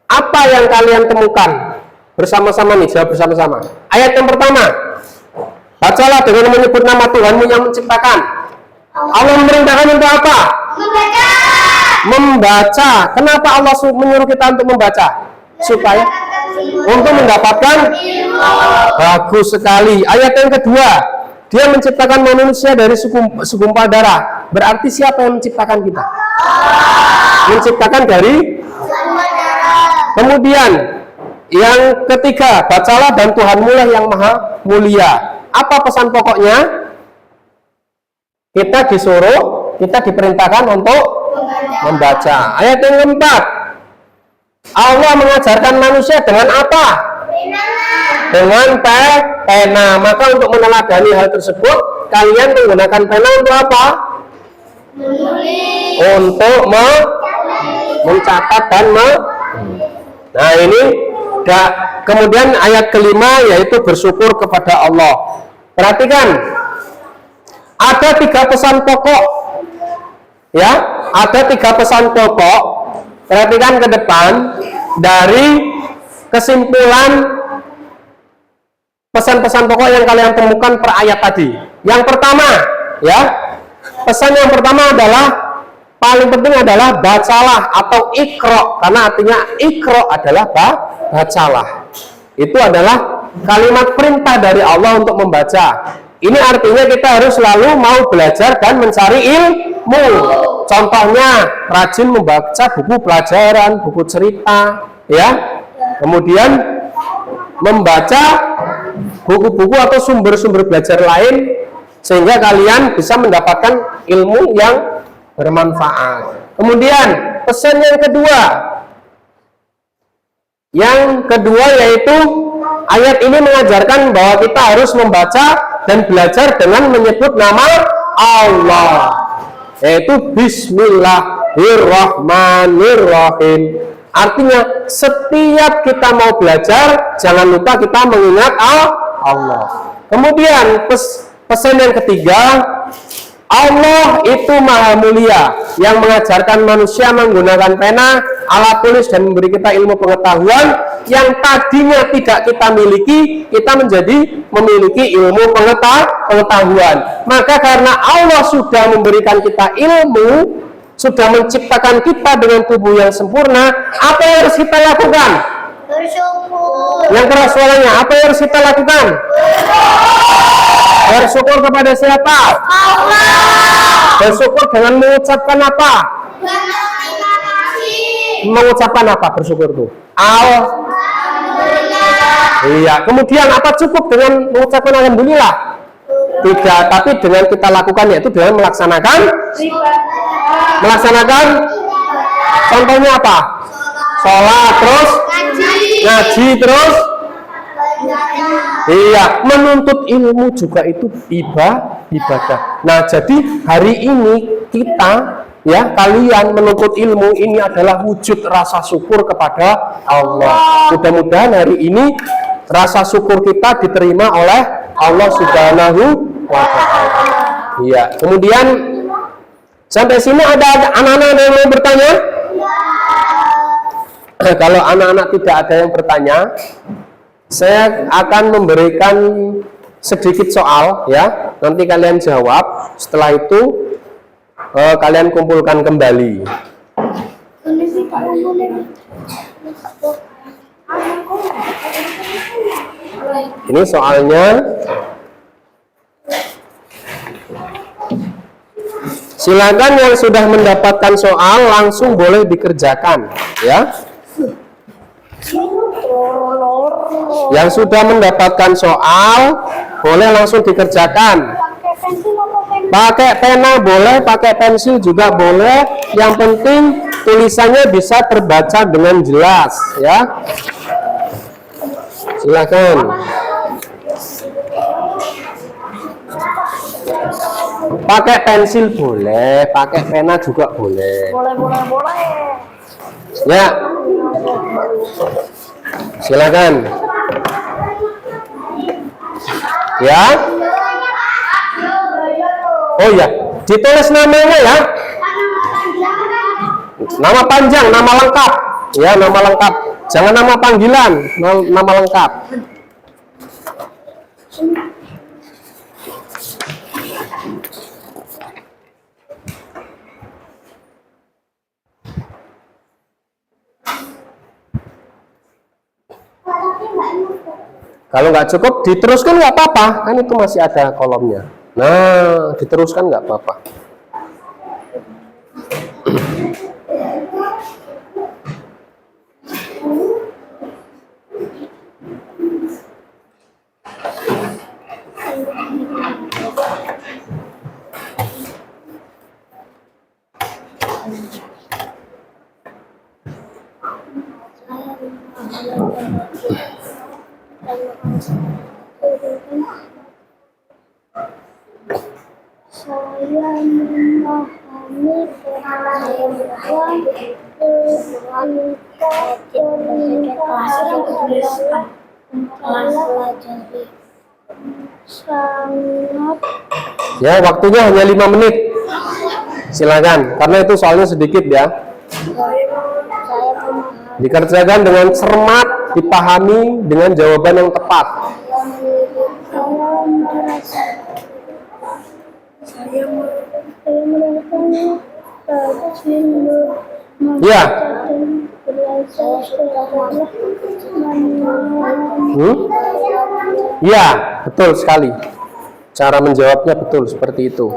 Apa yang kalian temukan? Bersama-sama nih, jawab bersama-sama. Ayat yang pertama. Bacalah dengan menyebut nama Tuhanmu yang menciptakan. Allah memerintahkan untuk apa? Membaca. Kenapa Allah menyuruh kita untuk membaca? Supaya untuk mendapatkan bagus sekali. Ayat yang kedua, Dia menciptakan manusia dari segumpal darah. Berarti siapa yang menciptakan kita? Menciptakan dari. Kemudian yang ketiga, bacalah dan Tuhanmu lah yang maha mulia. Apa pesan pokoknya? Kita diperintahkan untuk membaca. Ayat yang keempat, Allah mengajarkan manusia dengan apa? Dengan pena. Maka untuk meneladani hal tersebut, kalian menggunakan pena untuk apa? Untuk mencatat dan Nah ini kemudian ayat kelima yaitu bersyukur kepada Allah. Perhatikan, ada 3 pesan pokok, ya, ada 3 pesan pokok. Perhatikan ke depan dari kesimpulan pesan-pesan pokok yang kalian temukan per ayat tadi. Yang pertama, ya, pesan yang pertama adalah paling penting adalah bacalah atau ikro, karena artinya ikro adalah bacalah. Itu adalah kalimat perintah dari Allah untuk membaca. Ini artinya kita harus selalu mau belajar dan mencari ilmu. Contohnya rajin membaca buku pelajaran, buku cerita, ya. Kemudian membaca buku-buku atau sumber-sumber belajar lain sehingga kalian bisa mendapatkan ilmu yang bermanfaat. Kemudian pesan yang kedua yaitu ayat ini mengajarkan bahwa kita harus membaca dan belajar dengan menyebut nama Allah, yaitu Bismillahirrahmanirrahim. Artinya setiap kita mau belajar jangan lupa kita mengingat Allah. Kemudian pesan yang ketiga, Allah itu maha mulia yang mengajarkan manusia menggunakan pena, alat tulis dan memberi kita ilmu pengetahuan yang tadinya tidak kita miliki, kita menjadi memiliki ilmu pengetahuan. Maka karena Allah sudah memberikan kita ilmu, sudah menciptakan kita dengan tubuh yang sempurna, apa yang harus kita lakukan? Bersyukur. Yang keras suaranya, apa yang harus kita lakukan? Bersyukur kepada siapa? Allah. Bersyukur dengan mengucapkan apa? Berterima kasih. Mengucapkan apa bersyukur itu? Alhamdulillah. Iya. Kemudian apa cukup dengan mengucapkan alhamdulillah? Tidak, tapi dengan kita lakukan yaitu dengan melaksanakan contohnya apa? Sholat, terus ngaji, terus iya, menuntut ilmu juga itu ibadah. Nah, jadi hari ini kita ya, kalian menuntut ilmu ini adalah wujud rasa syukur kepada Allah. Mudah-mudahan hari ini rasa syukur kita diterima oleh Allah Subhanahu wa Ta'ala. Iya. Kemudian sampai sini ada anak-anak yang mau bertanya? Kalau anak-anak tidak ada yang bertanya, saya akan memberikan sedikit soal ya. Nanti kalian jawab. Setelah itu kalian kumpulkan kembali. Ini soalnya. Silakan yang sudah mendapatkan soal langsung boleh dikerjakan ya. Yang sudah mendapatkan soal boleh langsung dikerjakan. Pakai pena boleh, pakai pensil juga boleh. Yang penting tulisannya bisa terbaca dengan jelas ya. Silakan. Pakai pensil boleh, pakai pena juga boleh. Boleh. Ya. Silakan. Ya. Oh ya, ditulis namanya ya. Nama panjang, nama lengkap. Ya, nama lengkap. Jangan nama panggilan, nama lengkap. Kalau nggak cukup, diteruskan nggak apa-apa, kan itu masih ada kolomnya. Nah, diteruskan nggak apa-apa. Saya memahami sangat. Ya, waktunya hanya 5 menit. Silakan, karena itu soalnya sedikit ya. Dikerjakan dengan cermat, dipahami dengan jawaban yang tepat. Ya. Ya, betul sekali. Cara menjawabnya betul seperti itu.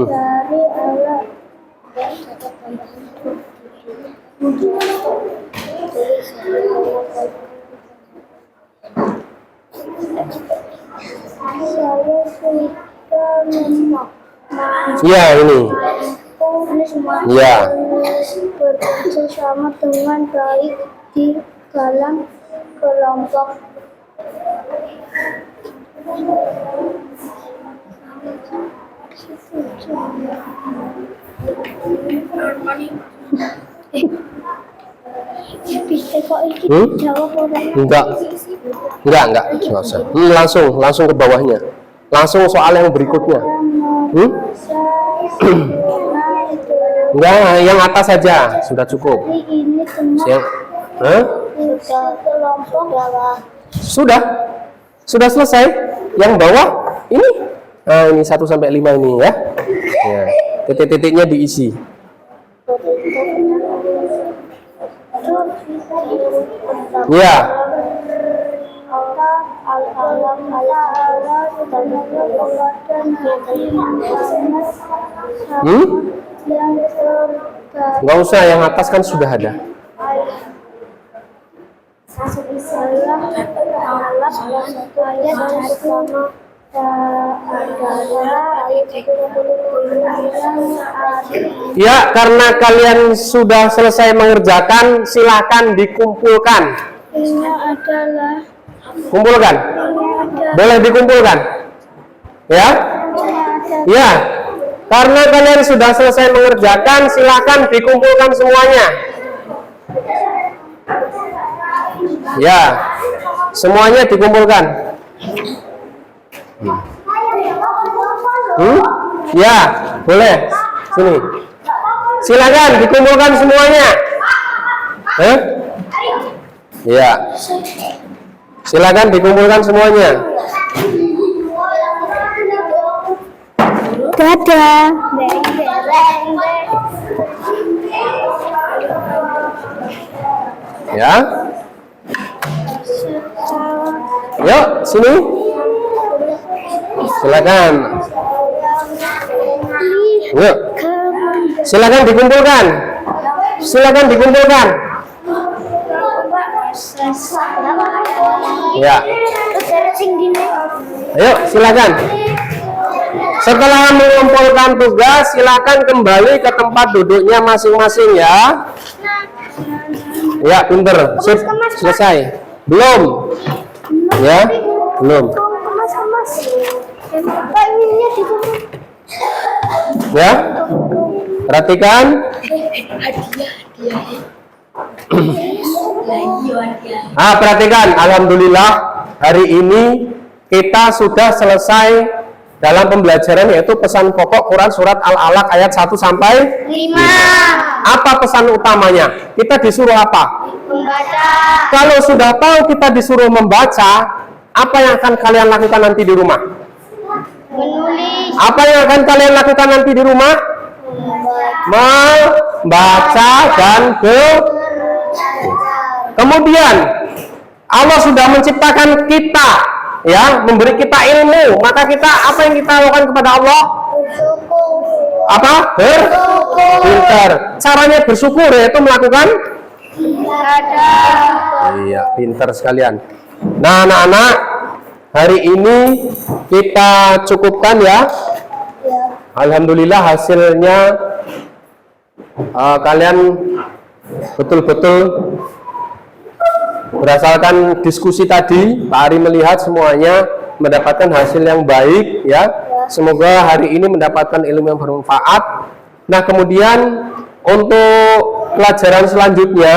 Dari Allah. Ya, ini. Ya. Bersama dengan baik di dalam kelompok. Enggak usah. Langsung ke bawahnya. Langsung soal yang berikutnya. Enggak, yang atas saja sudah cukup. Yang, Sudah selesai. Yang bawah ini. Nah, ini 1 sampai 5 ini ya. Ya. Titik-titiknya diisi. Ya. Al-Qalam ayat 1. Nggak usah, yang atas kan sudah ada. Ya, karena kalian sudah selesai mengerjakan, silakan dikumpulkan. Ini adalah Kumpulkan. Boleh dikumpulkan. Ya? Ya. Karena kalian sudah selesai mengerjakan, silakan dikumpulkan semuanya. Ya. Semuanya dikumpulkan. Ya, boleh. Sini. Silakan dikumpulkan semuanya. Ya. Silakan dikumpulkan semuanya. dadah. Ya. Yuk, sini. Silakan. Yuk. Silakan dikumpulkan. Silakan dikumpulkan. Ya. Ayo, silakan. Setelah mengumpulkan tugas, silakan kembali ke tempat duduknya masing-masing ya. Ya, pinter. Sip, selesai. Belum? Ya, belum. Ya, perhatikan. Perhatikan. Alhamdulillah, hari ini kita sudah selesai dalam pembelajaran, yaitu pesan pokok Quran surat Al-Alaq ayat 1 sampai 5. Apa pesan utamanya? Kita disuruh apa? Membaca. Kalau sudah tahu kita disuruh membaca, apa yang akan kalian lakukan nanti di rumah? Menulis. Apa yang akan kalian lakukan nanti di rumah? Membaca dan kemudian Allah sudah menciptakan kita, ya, memberi kita ilmu, maka kita apa yang kita lakukan kepada Allah? Apa? Pintar. Caranya bersyukur yaitu melakukan iya, pintar sekalian. Nah, anak-anak, hari ini kita cukupkan ya. Alhamdulillah hasilnya kalian betul-betul berdasarkan diskusi tadi, Pak Ari melihat semuanya mendapatkan hasil yang baik ya. Semoga hari ini mendapatkan ilmu yang bermanfaat. Nah, kemudian untuk pelajaran selanjutnya,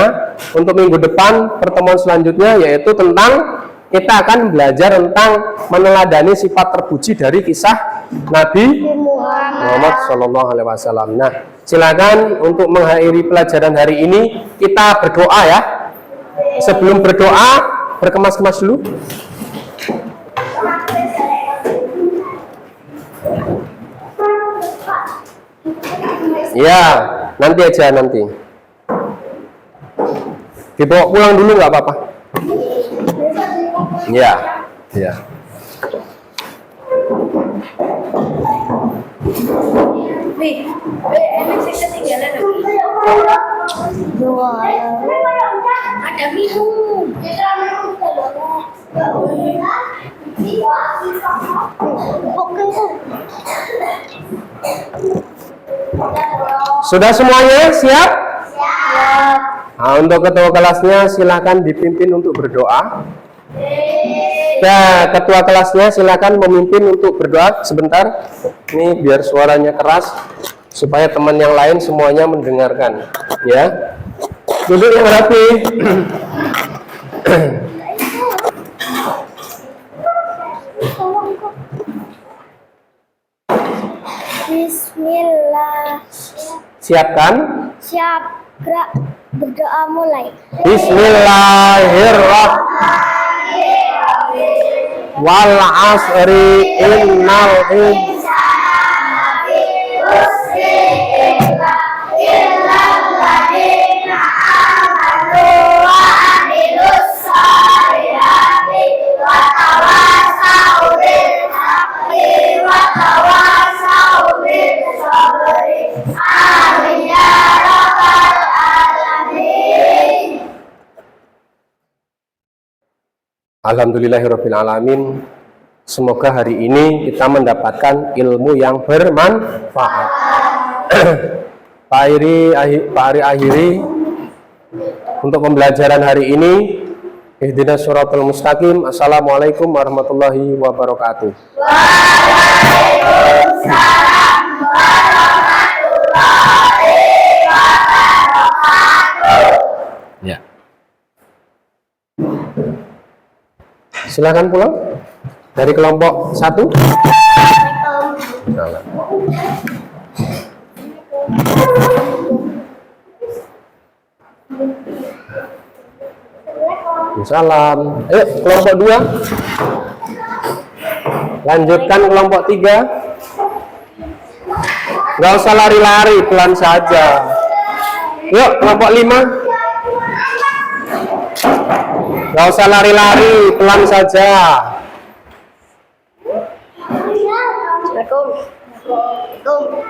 untuk minggu depan pertemuan selanjutnya yaitu tentang kita akan belajar tentang meneladani sifat terpuji dari kisah Nabi Muhammad SAW. Nah, silakan untuk mengakhiri pelajaran hari ini kita berdoa ya. Sebelum berdoa, berkemas-kemas dulu. Ya, nanti aja nanti. Dibawa pulang dulu nggak apa-apa. Ya, ya. Enak sih ketinggalan ada minum. Sudah semuanya siap? Siap. Nah, untuk ketua kelasnya silakan dipimpin untuk berdoa. Ya, ketua kelasnya silakan memimpin untuk berdoa sebentar. Ini biar suaranya keras supaya teman yang lain semuanya mendengarkan. Ya, duduk yang rapi. Bismillah. Siapkan. Siap. Gerak. Berdoa mulai. Bismillahirrahmanirrahim. Wal asri innal insana Alhamdulillahirabbil alamin. Semoga hari ini kita mendapatkan ilmu yang bermanfaat. Pak Ari akhiri untuk pembelajaran hari ini. Ihdinas shiratal mustaqim. Assalamualaikum warahmatullahi wabarakatuh. Waalaikumsalam warahmatullahi wabarakatuh. Ya. Silakan pulang dari kelompok 1. Salam. Ayo kelompok 2. Lanjutkan kelompok 3. Nggak usah lari-lari, pelan saja. Yuk kelompok 5. Nggak usah lari-lari, pelan saja. Assalamualaikum.